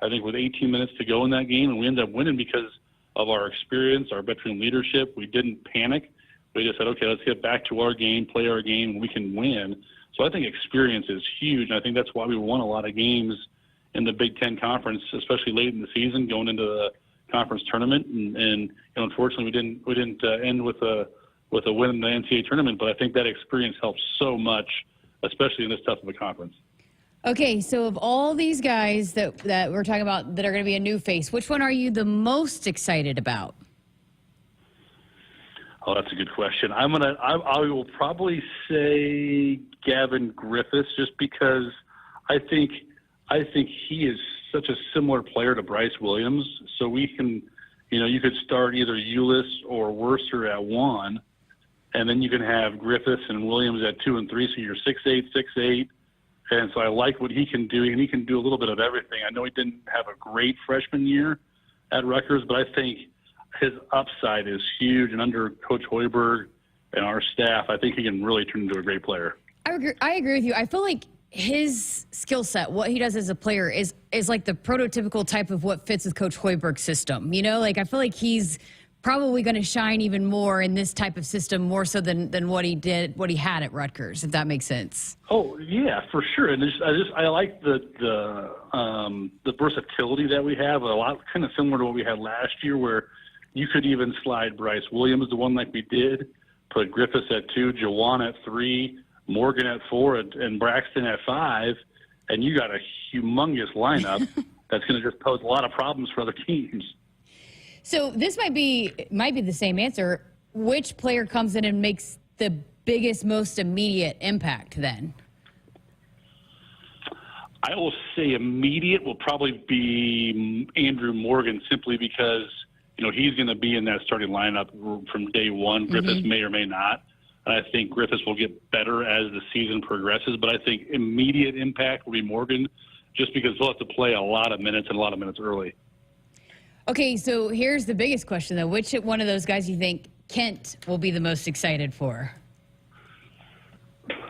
18 minutes to go in that game, and we ended up winning because of our experience, our veteran leadership. We didn't panic. We just said, okay, let's get back to our game, play our game, and we can win. So I think experience is huge, and I think that's why we won a lot of games in the Big Ten Conference, especially late in the season, going into the conference tournament. And unfortunately, we didn't end with a win in the NCAA tournament, but I think that experience helps so much, especially in this tough of a conference. Okay, so of all these guys that we're talking about that are going to be a new face, which one are you the most excited about? Oh, that's a good question. I will probably say Gavin Griffiths, just because I think he is such a similar player to Bryce Williams. So we can, you could start either Ulis or Worcester at 1, and then you can have Griffiths and Williams at 2 and 3. So you're 6'8". And so I like what he can do, and he can do a little bit of everything. I know he didn't have a great freshman year at Rutgers, but I think his upside is huge. And under Coach Hoiberg and our staff, I think he can really turn into a great player. I agree with you. I feel like his skill set, what he does as a player, is like the prototypical type of what fits with Coach Hoiberg's system. I feel like he's probably going to shine even more in this type of system, more so than what he had at Rutgers, if that makes sense. Oh yeah, for sure. And I like the versatility that we have. A lot kind of similar to what we had last year, where you could even slide Bryce Williams, the one like we did, put Griffiths at 2, Jawan at 3, Morgan at 4, and Braxton at 5, and you got a humongous lineup that's going to just pose a lot of problems for other teams. So this might be the same answer. Which player comes in and makes the biggest, most immediate impact then? I will say immediate will probably be Andrew Morgan, simply because, he's going to be in that starting lineup from day one. Griffiths may or may not. And I think Griffiths will get better as the season progresses. But I think immediate impact will be Morgan, just because he'll have to play a lot of minutes and a lot of minutes early. Okay, so here's the biggest question, though. Which one of those guys you think Kent will be the most excited for?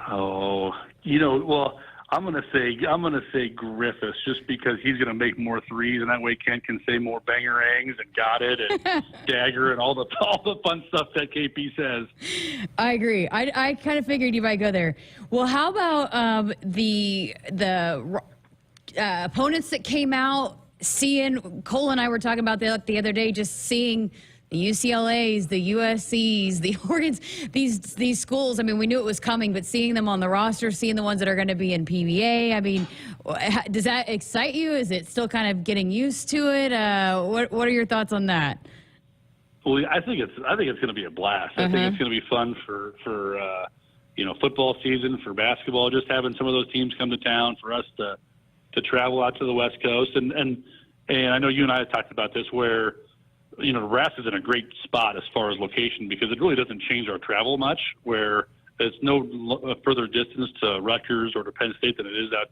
Oh, well, I'm gonna say Griffiths, just because he's gonna make more threes, and that way Kent can say more bangerangs and got it and dagger and all the fun stuff that KP says. I agree. I kind of figured you might go there. Well, how about the opponents that came out? Seeing Cole and I were talking about that the other day, just seeing the UCLAs, the USCs, the Oregons, these schools. I mean, we knew it was coming, but seeing them on the roster, seeing the ones that are going to be in PBA. I mean, does that excite you? Is it still kind of getting used to it? What are your thoughts on that? Well, I think it's going to be a blast. I think it's going to be fun for football season, for basketball, just having some of those teams come to town, for us to travel out to the West Coast. And I know you and I have talked about this, where, Nebraska's in a great spot as far as location, because it really doesn't change our travel much, where it's no further distance to Rutgers or to Penn State than it is out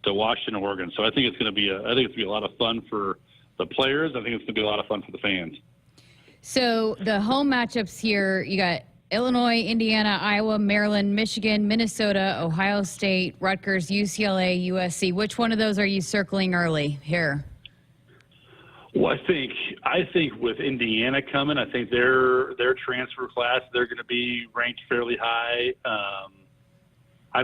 to Washington, Oregon. So I think it's going to be a lot of fun for the players. I think it's going to be a lot of fun for the fans. So the home matchups here, you got Illinois, Indiana, Iowa, Maryland, Michigan, Minnesota, Ohio State, Rutgers, UCLA, USC. Which one of those are you circling early here? Well, I think with Indiana coming, I think their transfer class, they're going to be ranked fairly high. I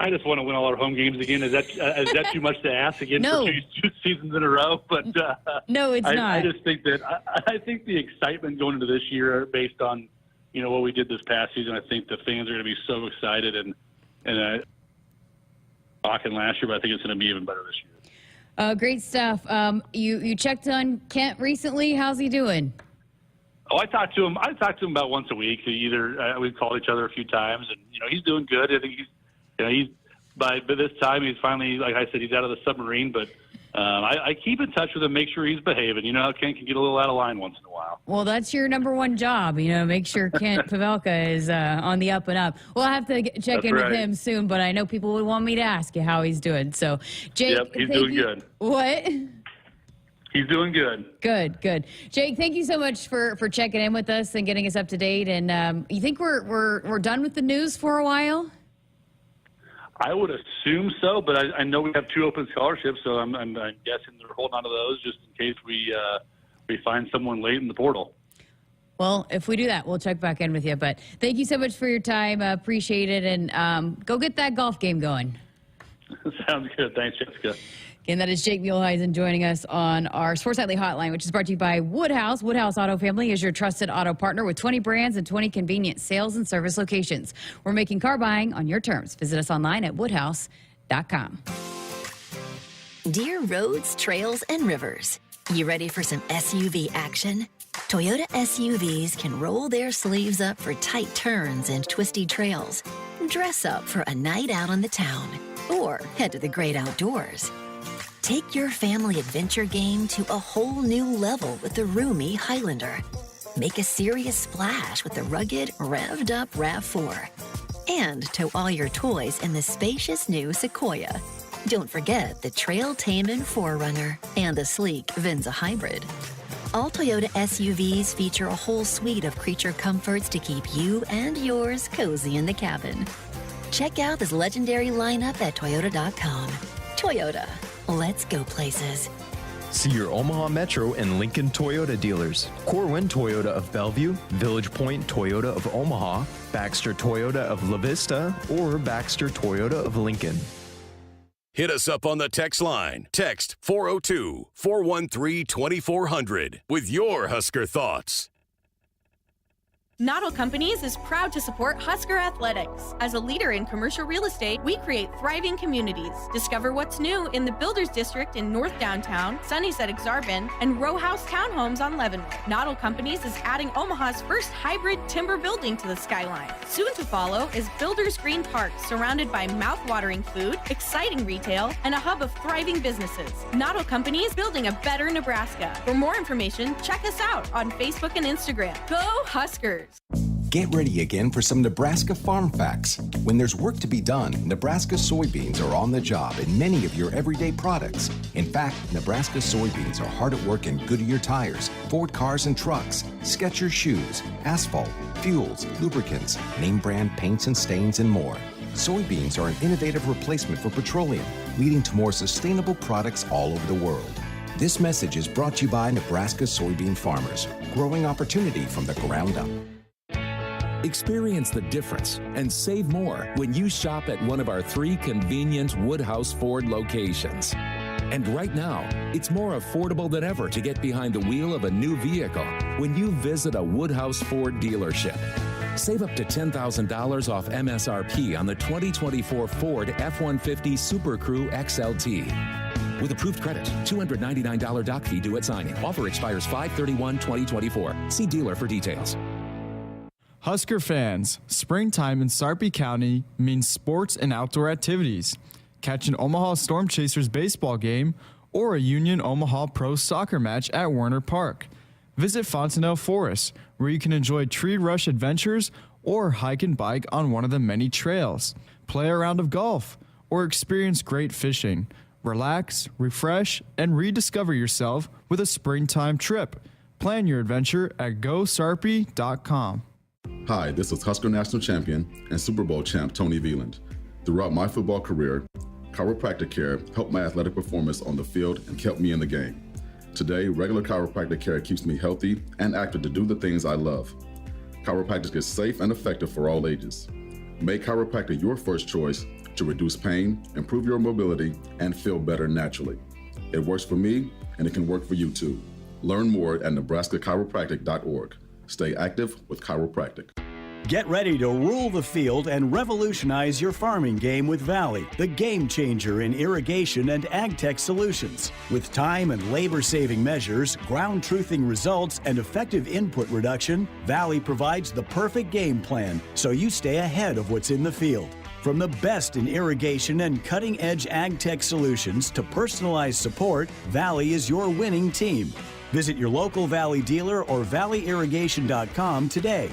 just want to win all our home games again. Is that too much to ask again for two seasons in a row? But no, it's not. I just think that I think the excitement going into this year, based on what we did this past season, I think the fans are going to be so excited, and talking last year, but I think it's going to be even better this year. Great stuff. You checked on Kent recently. How's he doing? Oh, I talked to him about once a week. We called each other a few times, and he's doing good. I think he's by this time he's finally, like I said, he's out of the submarine. But I keep in touch with him, make sure he's behaving. You know how Kent can get a little out of line once in a while. Well, that's your number one job, make sure Kent Pavelka is on the up and up. We'll have to check in with him soon, but I know people would want me to ask you how he's doing. So, Jake, yep, he's doing good. What? He's doing good. Good. Jake, thank you so much for checking in with us and getting us up to date. And you think we're done with the news for a while? I would assume so, but I know we have 2 open scholarships, so I'm guessing they're holding on to those just in case we find someone late in the portal. Well, if we do that, we'll check back in with you. But thank you so much for your time. Appreciate it. And go get that golf game going. Sounds good. Thanks, Jessica. And that is Jake Muhleisen joining us on our Sports Nightly Hotline, which is brought to you by Woodhouse. Woodhouse Auto Family is your trusted auto partner with 20 brands and 20 convenient sales and service locations. We're making car buying on your terms. Visit us online at woodhouse.com. Dear roads, trails, and rivers, you ready for some SUV action? Toyota SUVs can roll their sleeves up for tight turns and twisty trails. Dress up for a night out on the town or head to the great outdoors. Take your family adventure game to a whole new level with the roomy Highlander. Make a serious splash with the rugged, revved-up RAV4. And tow all your toys in the spacious new Sequoia. Don't forget the Trailtainment 4Runner and the sleek Venza Hybrid. All Toyota SUVs feature a whole suite of creature comforts to keep you and yours cozy in the cabin. Check out this legendary lineup at Toyota.com. Toyota. Let's go places. See your Omaha Metro and Lincoln Toyota dealers. Corwin Toyota of Bellevue, Village Point Toyota of Omaha, Baxter Toyota of La Vista, or Baxter Toyota of Lincoln. Hit us up on the text line. Text 402-413-2400 with your Husker thoughts. Noddle Companies is proud to support Husker Athletics. As a leader in commercial real estate, we create thriving communities. Discover what's new in the Builders District in North Downtown, Sunnyside Exarban, and row house townhomes on Leavenworth. Noddle Companies is adding Omaha's first hybrid timber building to the skyline. Soon to follow is Builders Green Park, surrounded by mouth-watering food, exciting retail, and a hub of thriving businesses. Noddle Companies, building a better Nebraska. For more information, check us out on Facebook and Instagram. Go Huskers! Get ready again for some Nebraska farm facts. When there's work to be done, Nebraska soybeans are on the job in many of your everyday products. In fact, Nebraska soybeans are hard at work in Goodyear tires, Ford cars and trucks, Skechers shoes, asphalt, fuels, lubricants, name brand paints and stains, and more. Soybeans are an innovative replacement for petroleum, leading to more sustainable products all over the world. This message is brought to you by Nebraska soybean farmers, growing opportunity from the ground up. Experience the difference and save more when you shop at one of our 3 convenient Woodhouse Ford locations. And right now, it's more affordable than ever to get behind the wheel of a new vehicle when you visit a Woodhouse Ford dealership. Save up to $10,000 off MSRP on the 2024 Ford F-150 Super Crew XLT. With approved credit, $299 doc fee due at signing. Offer expires 5/31/2024. See dealer for details. Husker fans, springtime in Sarpy County means sports and outdoor activities. Catch an Omaha Storm Chasers baseball game or a Union Omaha Pro soccer match at Werner Park. Visit Fontenelle Forest, where you can enjoy tree rush adventures or hike and bike on one of the many trails. Play a round of golf or experience great fishing. Relax, refresh, and rediscover yourself with a springtime trip. Plan your adventure at GoSarpy.com. Hi, this is Husker National Champion and Super Bowl champ Tony Veland. Throughout my football career, chiropractic care helped my athletic performance on the field and kept me in the game. Today, regular chiropractic care keeps me healthy and active to do the things I love. Chiropractic is safe and effective for all ages. Make chiropractic your first choice to reduce pain, improve your mobility, and feel better naturally. It works for me, and it can work for you too. Learn more at nebraska-chiropractic.org. Stay active with chiropractic. Get ready to rule the field and revolutionize your farming game with Valley, the game changer in irrigation and ag tech solutions. With time and labor-saving measures, ground truthing results, and effective input reduction, Valley provides the perfect game plan so you stay ahead of what's in the field. From the best in irrigation and cutting-edge ag tech solutions to personalized support, Valley is your winning team. Visit your local Valley dealer or valleyirrigation.com today.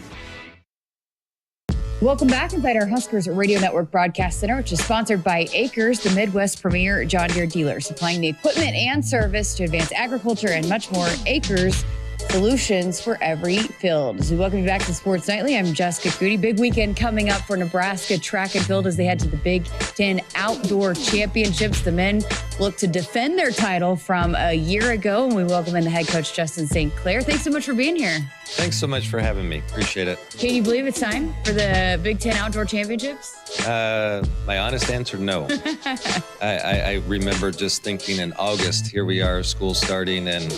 Welcome back inside our Huskers Radio Network Broadcast Center, which is sponsored by Acres, the Midwest premier John Deere dealer, supplying the equipment and service to advance agriculture and much more. Acres, solutions for every field. So welcome you back to Sports Nightly. I'm Jessica Coody. Big weekend coming up for Nebraska track and field as they head to the Big Ten Outdoor Championships. The men look to defend their title from a year ago, and we welcome in the head coach, Justin St. Clair. Thanks so much for being here. Thanks so much for having me. Appreciate it. Can you believe it's time for the Big Ten Outdoor Championships? My honest answer, no. I remember just thinking in August, here we are, school starting, and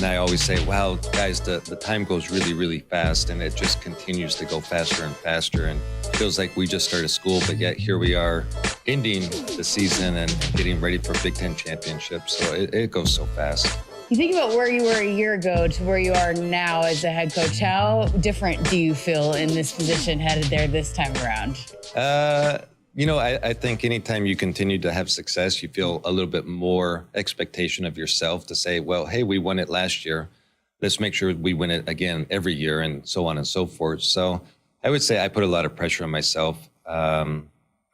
I always say, wow, guys, the time goes really, really fast, and it just continues to go faster and faster, and feels like we just started school, but yet here we are ending the season and getting ready for Big Ten Championships, so it goes so fast. You think about where you were a year ago to where you are now as a head coach. How different do you feel in this position headed there this time around? I think anytime you continue to have success, you feel a little bit more expectation of yourself to say, well, hey, we won it last year. Let's make sure we win it again every year, and so on and so forth. So I would say I put a lot of pressure on myself.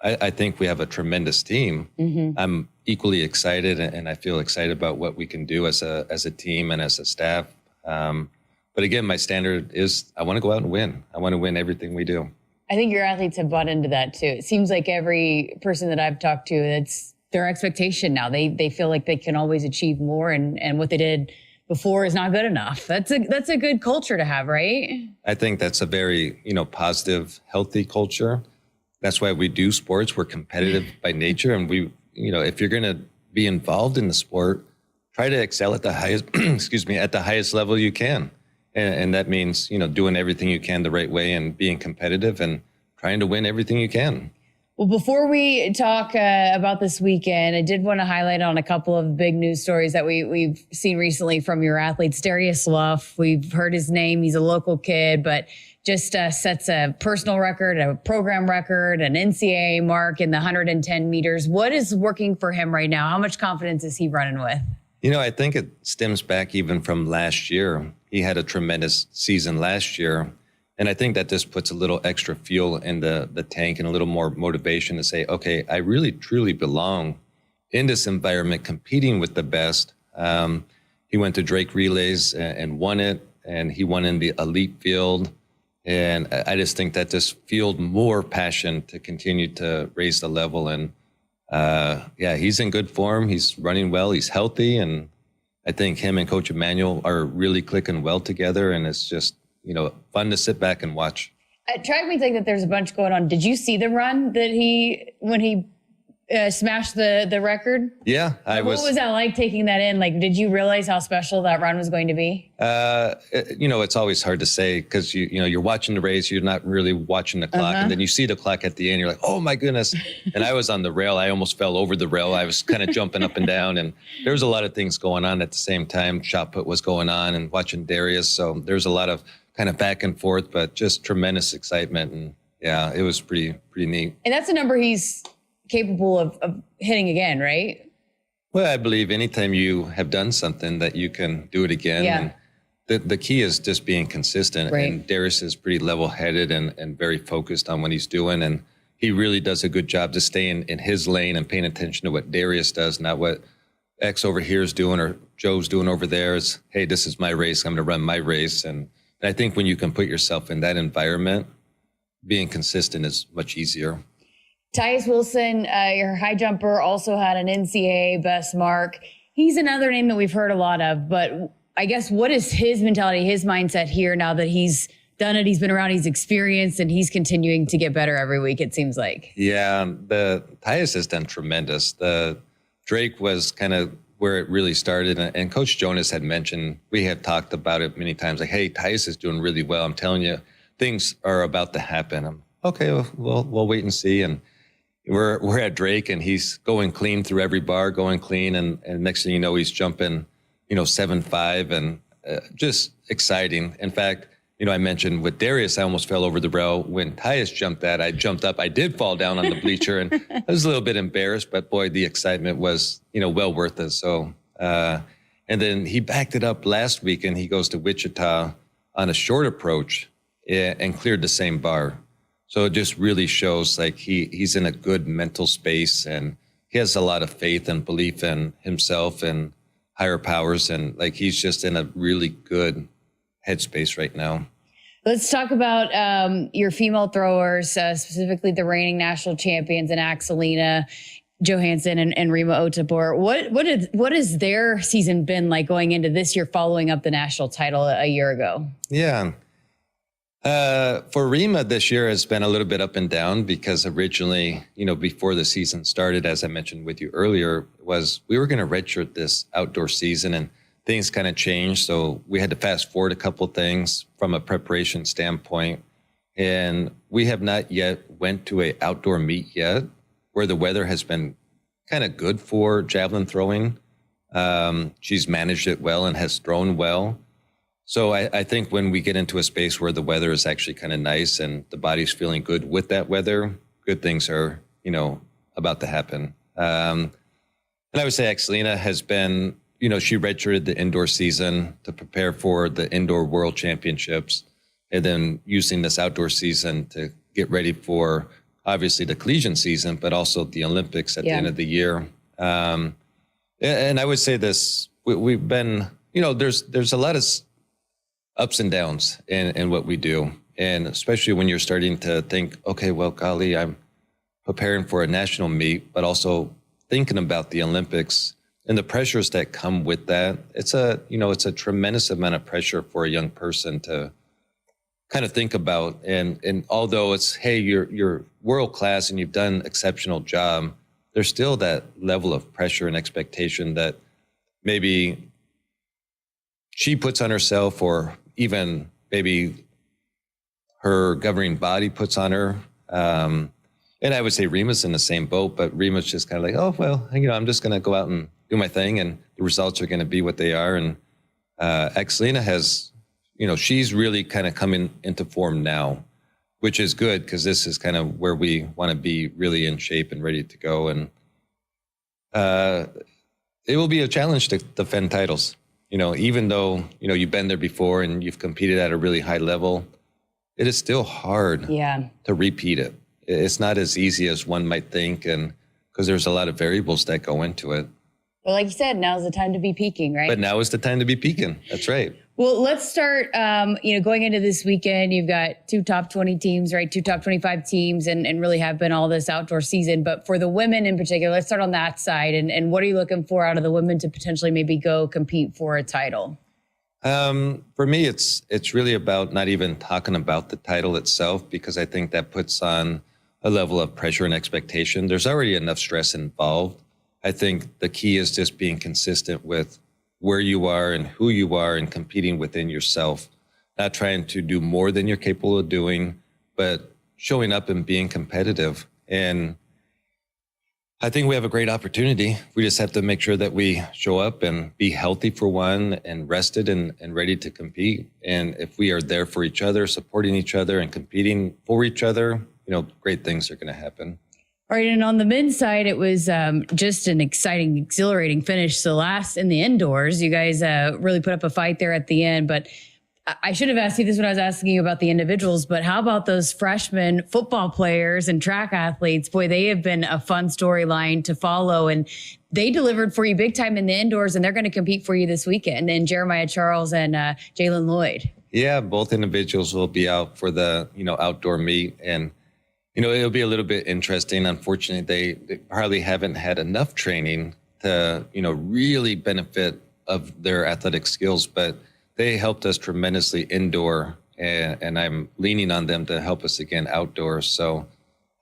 I think we have a tremendous team. Mm-hmm. I'm equally excited, and I feel excited about what we can do as a team and as a staff. But again, my standard is I want to go out and win. I want to win everything we do. I think your athletes have bought into that too. It seems like every person that I've talked to, it's their expectation now. They feel like they can always achieve more, and what they did before is not good enough. That's a good culture to have, right? I think that's a very, positive, healthy culture. That's why we do sports. We're competitive by nature, and we, if you're going to be involved in the sport, try to excel at the highest, at the highest level you can. And that means, doing everything you can the right way and being competitive and trying to win everything you can. Well, before we talk about this weekend, I did want to highlight on a couple of big news stories that we've seen recently from your athletes. Darius Luff, we've heard his name. He's a local kid, but just sets a personal record, a program record, an NCAA mark in the 110 meters. What is working for him right now? How much confidence is he running with? I think it stems back even from last year. He had a tremendous season last year. And I think that just puts a little extra fuel in the tank and a little more motivation to say, okay, I really, truly belong in this environment, competing with the best. He went to Drake Relays and won it, and he won in the elite field. And I just think that just fueled more passion to continue to raise the level. And he's in good form. He's running well. He's healthy. And I think him and Coach Emmanuel are really clicking well together. And it's just, fun to sit back and watch. At track meets like that, there's a bunch going on. Did you see the run that when he smashed the record? Yeah, What was that like taking that in? Like, did you realize how special that run was going to be? It's always hard to say because you're watching the race, you're not really watching the clock, and then you see the clock at the end, you're like, oh my goodness! And I was on the rail, I almost fell over the rail. I was kind of jumping up and down, and there was a lot of things going on at the same time. Shot put was going on, and watching Darius, so there's a lot of kind of back and forth, but just tremendous excitement, and yeah, it was pretty neat. And that's a number he's capable of hitting again, right? Well, I believe anytime you have done something that you can do it again. Yeah. And the key is just being consistent. Right. And Darius is pretty level-headed and very focused on what he's doing. And he really does a good job to stay in his lane and paying attention to what Darius does, not what X over here is doing or Joe's doing over there. It's, hey, this is my race. I'm going to run my race. And I think when you can put yourself in that environment, being consistent is much easier. Tyus Wilson, your high jumper, also had an NCAA best mark. He's another name that we've heard a lot of, but I guess what is his mentality, his mindset here now that he's done it, he's been around, he's experienced, and he's continuing to get better every week, it seems like. Yeah, the Tyus has done tremendous. The Drake was kind of where it really started, and Coach Jonas had mentioned, we have talked about it many times, like, hey, Tyus is doing really well. I'm telling you, things are about to happen. Okay, we'll wait and see. And we're at Drake, and he's going clean through every bar, going clean, and next thing you know, he's jumping, 7.5, and just exciting. In fact, I mentioned with Darius, I almost fell over the rail. When Tyus jumped that, I jumped up. I did fall down on the bleacher, and I was a little bit embarrassed, but boy, the excitement was, well worth it. So, and then he backed it up last week, and he goes to Wichita on a short approach and cleared the same bar. So it just really shows like he's in a good mental space, and he has a lot of faith and belief in himself and higher powers. And like, he's just in a really good headspace right now. Let's talk about your female throwers, specifically the reigning national champions in Axelina Johansson and Rima Otapor. What has their season been like going into this year, following up the national title a year ago? Yeah. For Rima, this year has been a little bit up and down because originally, before the season started, as I mentioned with you earlier, was we were going to redshirt this outdoor season, and things kind of changed. So we had to fast forward a couple things from a preparation standpoint. And we have not yet went to a outdoor meet yet where the weather has been kind of good for javelin throwing. She's managed it well and has thrown well. So I think when we get into a space where the weather is actually kind of nice and the body's feeling good with that weather, good things are, about to happen. And I would say Axelina has been, she redshirted the indoor season to prepare for the indoor world championships, and then using this outdoor season to get ready for obviously the collegiate season, but also the Olympics at the end of the year. And I would say this, we've been, there's a lot of ups and downs in what we do. And especially when you're starting to think, okay, well, golly, I'm preparing for a national meet, but also thinking about the Olympics and the pressures that come with that. It's a tremendous amount of pressure for a young person to kind of think about. And although it's, hey, you're world class and you've done an exceptional job, there's still that level of pressure and expectation that maybe she puts on herself or even maybe her governing body puts on her. And I would say Rima's in the same boat, but Rima's just kind of like, oh, well, I'm just going to go out and do my thing, and the results are going to be what they are. And Axelina has, she's really kind of coming into form now, which is good because this is kind of where we want to be really in shape and ready to go. And it will be a challenge to defend titles. Even though, you've been there before and you've competed at a really high level, it is still hard to repeat it. It's not as easy as one might think, and because there's a lot of variables that go into it. Well, like you said, now's the time to be peaking, right? But now is the time to be peaking. That's right. Well, let's start, going into this weekend, you've got 2 top 20 teams, right? 2 top 25 teams and really have been all this outdoor season. But for the women in particular, let's start on that side. And what are you looking for out of the women to potentially maybe go compete for a title? For me, it's really about not even talking about the title itself, because I think that puts on a level of pressure and expectation. There's already enough stress involved. I think the key is just being consistent with where you are and who you are and competing within yourself, not trying to do more than you're capable of doing, but showing up and being competitive. And I think we have a great opportunity. We just have to make sure that we show up and be healthy for one, and rested and ready to compete. And if we are there for each other, supporting each other and competing for each other, great things are going to happen. All right, and on the men's side, it was just an exciting, exhilarating finish. So last in the indoors, you guys really put up a fight there at the end. But I should have asked you this when I was asking you about the individuals, but how about those freshman football players and track athletes? Boy, they have been a fun storyline to follow, and they delivered for you big time in the indoors, and they're going to compete for you this weekend. And Jeremiah Charles and Jalen Lloyd. Yeah, both individuals will be out for the, outdoor meet, and it'll be a little bit interesting. Unfortunately, they probably haven't had enough training to, really benefit of their athletic skills, but they helped us tremendously indoor, and I'm leaning on them to help us again outdoors. So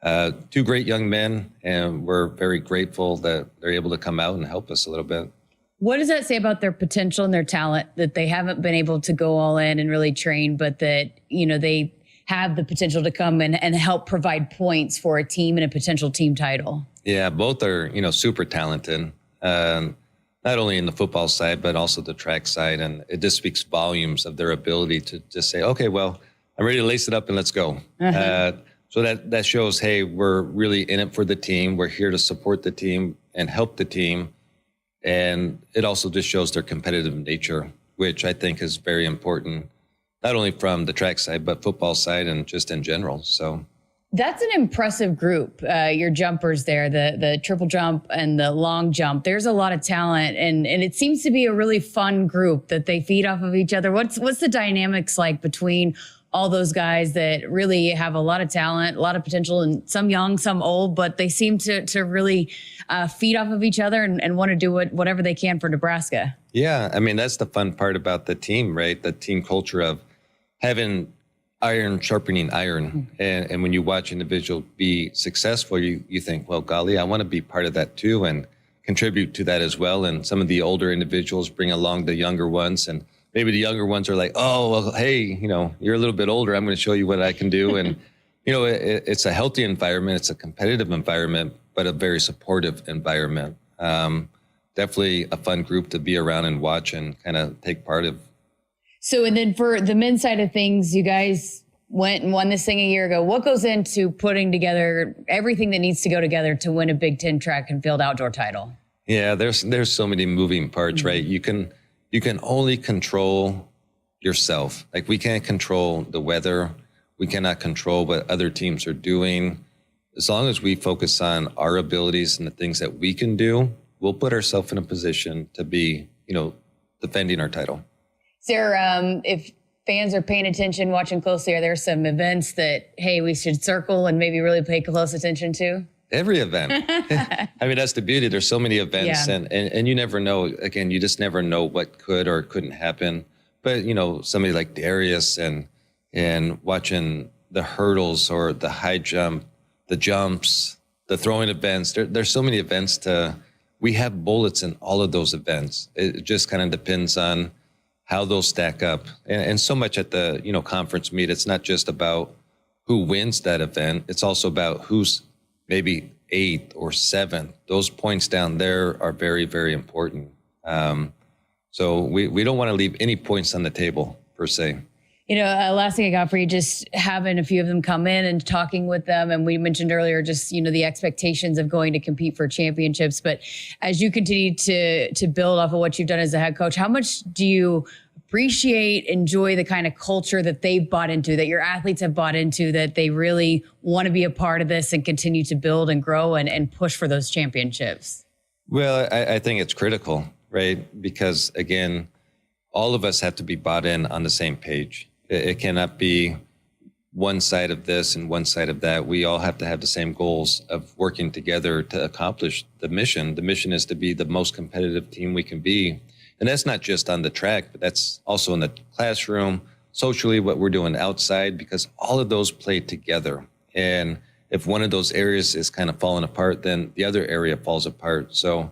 2 great young men, and we're very grateful that they're able to come out and help us a little bit. What does that say about their potential and their talent, that they haven't been able to go all in and really train, but that, they have the potential to come and help provide points for a team and a potential team title? Yeah, both are, super talented, not only in the football side, but also the track side. And it just speaks volumes of their ability to just say, okay, well, I'm ready to lace it up and let's go. So that shows, hey, we're really in it for the team. We're here to support the team and help the team. And it also just shows their competitive nature, which I think is very important, not only from the track side, but football side and just in general. So that's an impressive group. Your jumpers there, the triple jump and the long jump. There's a lot of talent, and it seems to be a really fun group that they feed off of each other. What's the dynamics like between all those guys that really have a lot of talent, a lot of potential, and some young, some old, but they seem to really feed off of each other and want to do whatever they can for Nebraska? Yeah, that's the fun part about the team, right? The team culture of having iron sharpening iron. And when you watch individuals be successful, you think, well, golly, I want to be part of that too and contribute to that as well. And some of the older individuals bring along the younger ones, and maybe the younger ones are like, oh, well, hey, you're a little bit older. I'm going to show you what I can do. And, it's a healthy environment. It's a competitive environment, but a very supportive environment. Definitely a fun group to be around and watch and kind of take part of. So, and then for the men's side of things, you guys went and won this thing a year ago. What goes into putting together everything that needs to go together to win a Big Ten track and field outdoor title? Yeah, there's so many moving parts, right? You can only control yourself. Like, we can't control the weather. We cannot control what other teams are doing. As long as we focus on our abilities and the things that we can do, we'll put ourselves in a position to be, defending our title. Sarah, if fans are paying attention, watching closely, are there some events that, hey, we should circle and maybe really pay close attention to? Every event. That's the beauty. There's so many events, and you never know. Again, you just never know what could or couldn't happen. But, somebody like Darius and watching the hurdles or the high jump, the jumps, the throwing events, there's so many events we have bullets in all of those events. It just kind of depends on how those stack up. And so much at the, conference meet, it's not just about who wins that event. It's also about who's maybe 8th or 7th. Those points down there are very, very important. So we don't want to leave any points on the table, per se. Last thing I got for you, just having a few of them come in and talking with them. And we mentioned earlier, just, the expectations of going to compete for championships. But as you continue to build off of what you've done as a head coach, how much do you appreciate, enjoy the kind of culture that they've bought into, that your athletes have bought into, that they really want to be a part of this and continue to build and grow and push for those championships? Well, I think it's critical, right? Because again, all of us have to be bought in on the same page. It cannot be one side of this and one side of that. We all have to have the same goals of working together to accomplish the mission. The mission is to be the most competitive team we can be. And that's not just on the track, but that's also in the classroom, socially, what we're doing outside, because all of those play together. And if one of those areas is kind of falling apart, then the other area falls apart. So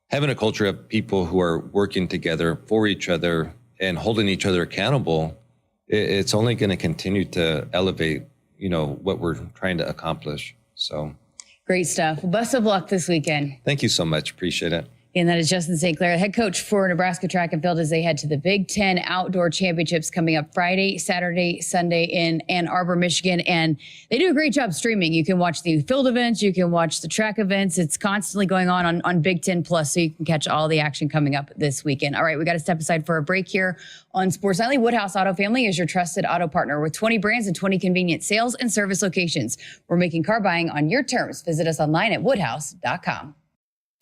having a culture of people who are working together for each other and holding each other accountable, it's only going to continue to elevate, what we're trying to accomplish. So great stuff. Well, best of luck this weekend. Thank you so much. Appreciate it. And that is Justin St. Clair, head coach for Nebraska Track and Field, as they head to the Big Ten Outdoor Championships coming up Friday, Saturday, Sunday in Ann Arbor, Michigan. And they do a great job streaming. You can watch the field events. You can watch the track events. It's constantly going on Big Ten Plus, so you can catch all the action coming up this weekend. All right, we got to step aside for a break here on Sports Nightly. Woodhouse Auto Family is your trusted auto partner with 20 brands and 20 convenient sales and service locations. We're making car buying on your terms. Visit us online at woodhouse.com.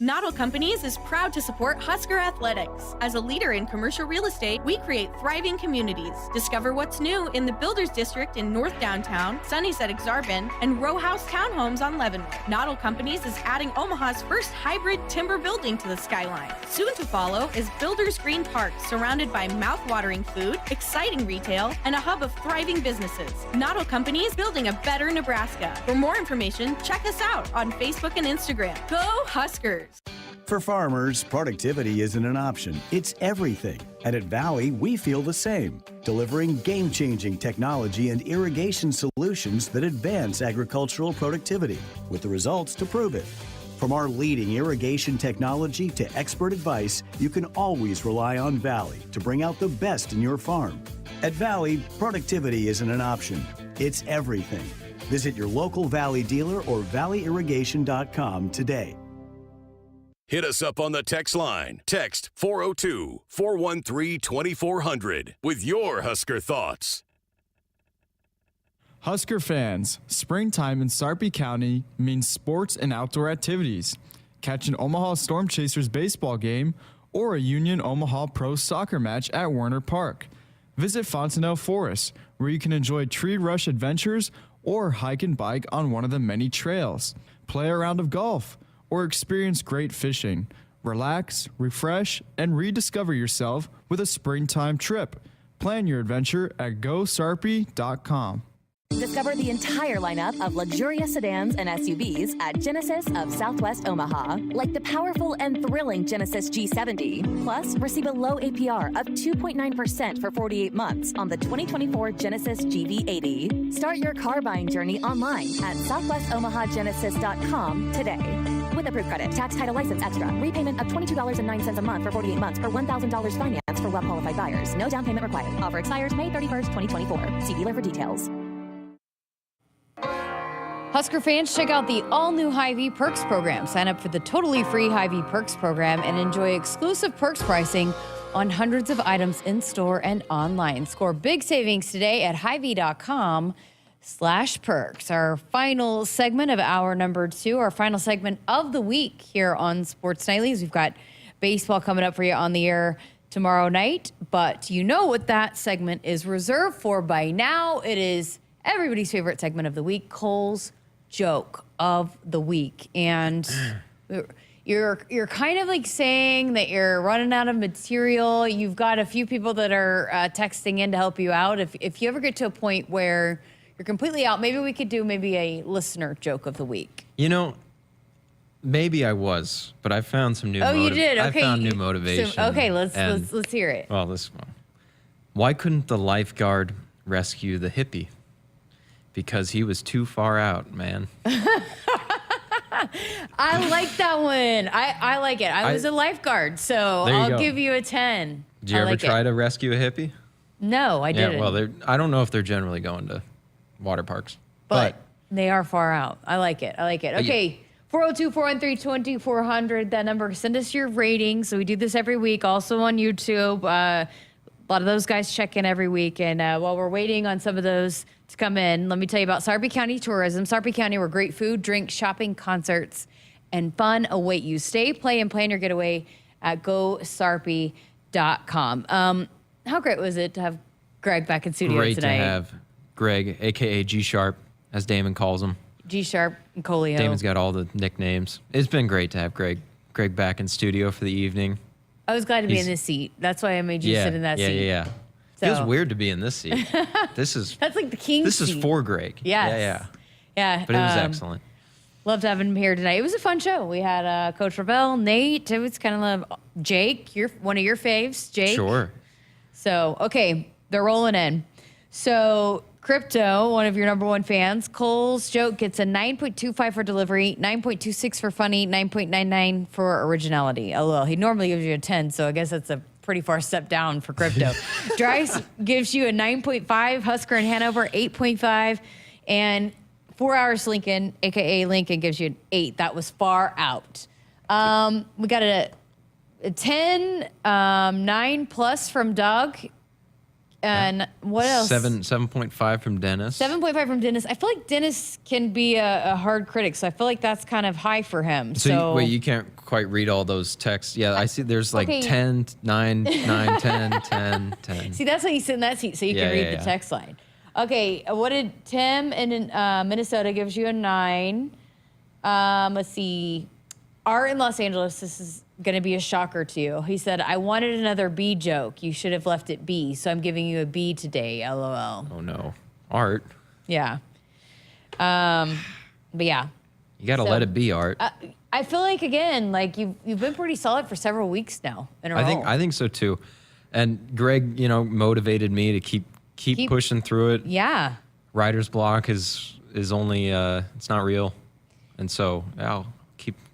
Noddle Companies is proud to support Husker Athletics. As a leader in commercial real estate, we create thriving communities. Discover what's new in the Builders District in North Downtown, Sunny's at Exarban, and Row House Townhomes on Leavenworth. Noddle Companies is adding Omaha's first hybrid timber building to the skyline. Soon to follow is Builders Green Park, surrounded by mouth-watering food, exciting retail, and a hub of thriving businesses. Noddle Companies, building a better Nebraska. For more information, check us out on Facebook and Instagram. Go Huskers! For farmers, productivity isn't an option, it's everything. And at Valley, we feel the same, delivering game-changing technology and irrigation solutions that advance agricultural productivity, with the results to prove it. From our leading irrigation technology to expert advice, you can always rely on Valley to bring out the best in your farm. At Valley, productivity isn't an option, it's everything. Visit your local Valley dealer or valleyirrigation.com today. Hit us up on the text line. Text 402-413-2400 with your Husker thoughts. Husker fans, springtime in Sarpy County means sports and outdoor activities. Catch an Omaha Storm Chasers baseball game or a Union Omaha Pro soccer match at Werner Park. Visit Fontenelle Forest, where you can enjoy tree rush adventures or hike and bike on one of the many trails. Play a round of golf or experience great fishing. Relax, refresh, and rediscover yourself with a springtime trip. Plan your adventure at GoSarpy.com. Discover the entire lineup of luxurious sedans and SUVs at Genesis of Southwest Omaha, like the powerful and thrilling Genesis G70. Plus, receive a low APR of 2.9% for 48 months on the 2024 Genesis GV80. Start your car buying journey online at southwestomahagenesis.com today. With approved credit, tax, title, license, extra. Repayment of $22.09 a month for 48 months for $1,000 finance for well-qualified buyers. No down payment required. Offer expires May 31st, 2024. See dealer for details. Husker fans, check out the all-new Hy-Vee Perks program. Sign up for the totally free Hy-Vee Perks program and enjoy exclusive perks pricing on hundreds of items in-store and online. Score big savings today at Hy-Vee.com/perks. Our final segment of hour number 2, our final segment of the week here on Sports Nightlies. We've got baseball coming up for you on the air tomorrow night, but you know what that segment is reserved for by now. It is everybody's favorite segment of the week, Cole's Joke of the Week. And you're kind of like saying that you're running out of material. You've got a few people that are texting in to help you out. If you ever get to a point where you're completely out, maybe we could do a listener joke of the week. Maybe I but I found some new. You did. Okay, I found new motivation. So, okay, let's hear it. Well, Why couldn't the lifeguard rescue the hippie? Because he was too far out, man. I like that one. I like it. I was a lifeguard, so I'll give you a 10. Did you ever try to rescue a hippie? No, I didn't. Yeah, well, I don't know if they're generally going to water parks. But they are far out. I like it. Okay, 402-413-2400, that number. Send us your ratings. So we do this every week, also on YouTube. A lot of those guys check in every week. And while we're waiting on some of those to come in, let me tell you about Sarpy County Tourism. Sarpy County, where great food, drink, shopping, concerts, and fun await you. Stay, play, and plan your getaway at GoSarpy.com. How great was it to have Greg back in studio tonight? Great to have Greg, a.k.a. G Sharpe, as Damon calls him. G Sharpe and Colio. Damon's got all the nicknames. It's been great to have Greg back in studio for the evening. I was glad to be in this seat. That's why I made you sit in that seat. Yeah. So. Feels weird to be in this seat. That's like the king's seat. This is for Greg. Yes. Yeah. But it was excellent. Loved having him here tonight. It was a fun show. We had Coach Ravel, Nate. It was kind of Jake, one of your faves, Jake. Sure. So, okay, they're rolling in. So, Crypto, one of your number one fans, Cole's joke gets a 9.25 for delivery, 9.26 for funny, 9.99 for originality. LOL. He normally gives you a 10, so I guess that's a pretty far step down for Crypto. Dryce gives you a 9.5, Husker and Hanover 8.5, and 4 Hours Lincoln, a.k.a. Lincoln, gives you an 8. That was far out. We got a 10, 9 plus from Doug. And what else? 7.5 from Dennis. 7.5 from Dennis. I feel like Dennis can be a hard critic, so I feel like that's kind of high for him. So wait, you can't quite read all those texts. Yeah, I see there's like 10, 9, 9, 10, 10, 10. See, that's why you sit in that seat, so you can read the text line. Okay, what did Tim in Minnesota gives you a 9? Let's see. Art in Los Angeles, this is going to be a shocker to you. He said, I wanted another B joke. You should have left it B, so I'm giving you a B today, LOL. Oh, no. Art. Yeah. But yeah. You got to let it be, Art. I feel like, again, like you've been pretty solid for several weeks now in a row. I think so, too. And Greg, motivated me to keep pushing through it. Yeah. Writer's block is only, it's not real. And so I'll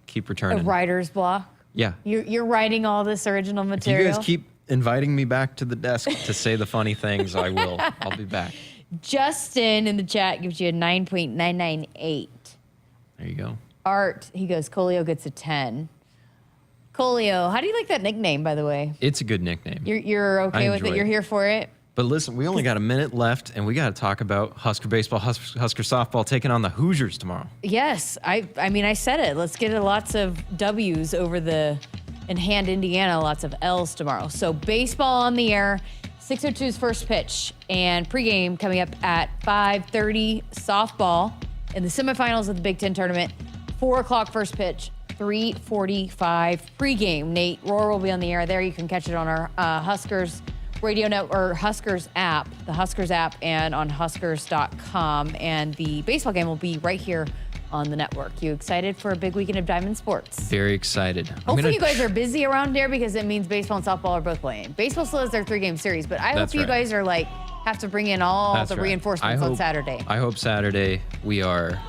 keep returning. A writer's block? Yeah. You're writing all this original material? If you guys keep inviting me back to the desk to say the funny things, I will. I'll be back. Justin in the chat gives you a 9.998. There you go. Art, he goes, Colio gets a 10. Colio, how do you like that nickname, by the way? It's a good nickname. You're okay with it? You're here for it? But listen, we only got a minute left, and we got to talk about Husker baseball, Husker softball taking on the Hoosiers tomorrow. Yes. I mean, I said it. Let's get lots of W's in hand Indiana, lots of L's tomorrow. So baseball on the air, 6:02's first pitch, and pregame coming up at 5:30. Softball in the semifinals of the Big Ten tournament, 4 o'clock first pitch, 3:45 pregame. Nate Rohr will be on the air there. You can catch it on our Huskers radio net or Huskers app, the Huskers app, and on Huskers.com. And the baseball game will be right here on the network. You excited for a big weekend of Diamond Sports? Very excited. Hopefully you guys are busy around here because it means baseball and softball are both playing. Baseball still has their 3-game series, but I hope you guys are have to bring in all the reinforcements on Saturday. I hope Saturday we are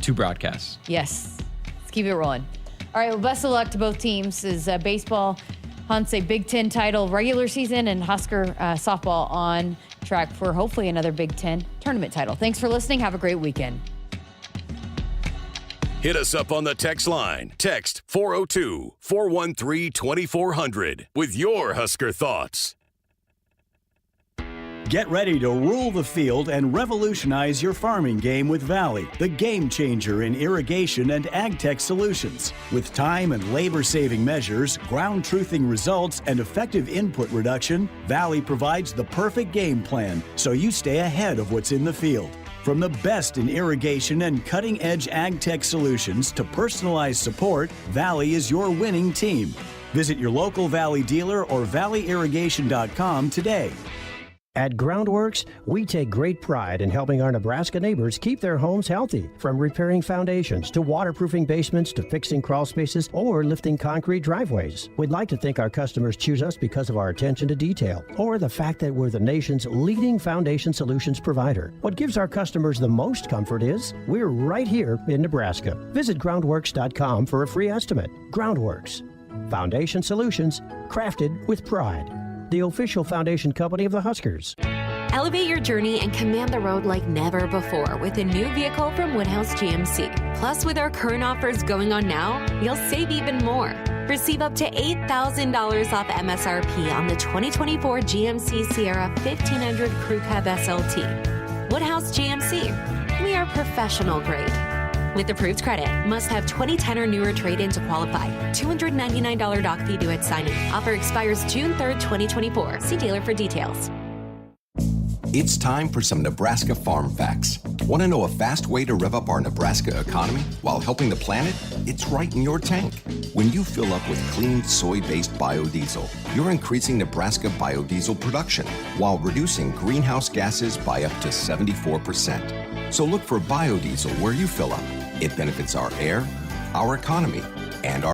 2 broadcasts. Yes. Let's keep it rolling. All right, well, best of luck to both teams as baseball hunts a Big Ten title regular season, and Husker softball on track for hopefully another Big Ten tournament title. Thanks for listening. Have a great weekend. Hit us up on the text line. Text 402-413-2400 with your Husker thoughts. Get ready to rule the field and revolutionize your farming game with Valley, the game changer in irrigation and ag tech solutions. With time and labor-saving measures, ground truthing results, and effective input reduction, Valley provides the perfect game plan so you stay ahead of what's in the field. From the best in irrigation and cutting-edge ag tech solutions to personalized support, Valley is your winning team. Visit your local Valley dealer or valleyirrigation.com today. At Groundworks, we take great pride in helping our Nebraska neighbors keep their homes healthy, from repairing foundations to waterproofing basements to fixing crawl spaces or lifting concrete driveways. We'd like to think our customers choose us because of our attention to detail or the fact that we're the nation's leading foundation solutions provider. What gives our customers the most comfort is we're right here in Nebraska. Visit groundworks.com for a free estimate. Groundworks, foundation solutions crafted with pride. The official foundation company of the Huskers. Elevate your journey and command the road like never before with a new vehicle from Woodhouse GMC. Plus, with our current offers going on now, you'll save even more. Receive up to $8,000 off MSRP on the 2024 GMC Sierra 1500 Crew Cab SLT. Woodhouse GMC. We are professional grade. With approved credit, must have 2010 or newer trade-in to qualify. $299 doc fee due at signing. Offer expires June 3rd, 2024. See dealer for details. It's time for some Nebraska farm facts. Want to know a fast way to rev up our Nebraska economy while helping the planet? It's right in your tank. When you fill up with clean soy-based biodiesel, you're increasing Nebraska biodiesel production while reducing greenhouse gases by up to 74%. So look for biodiesel where you fill up. It benefits our air, our economy, and our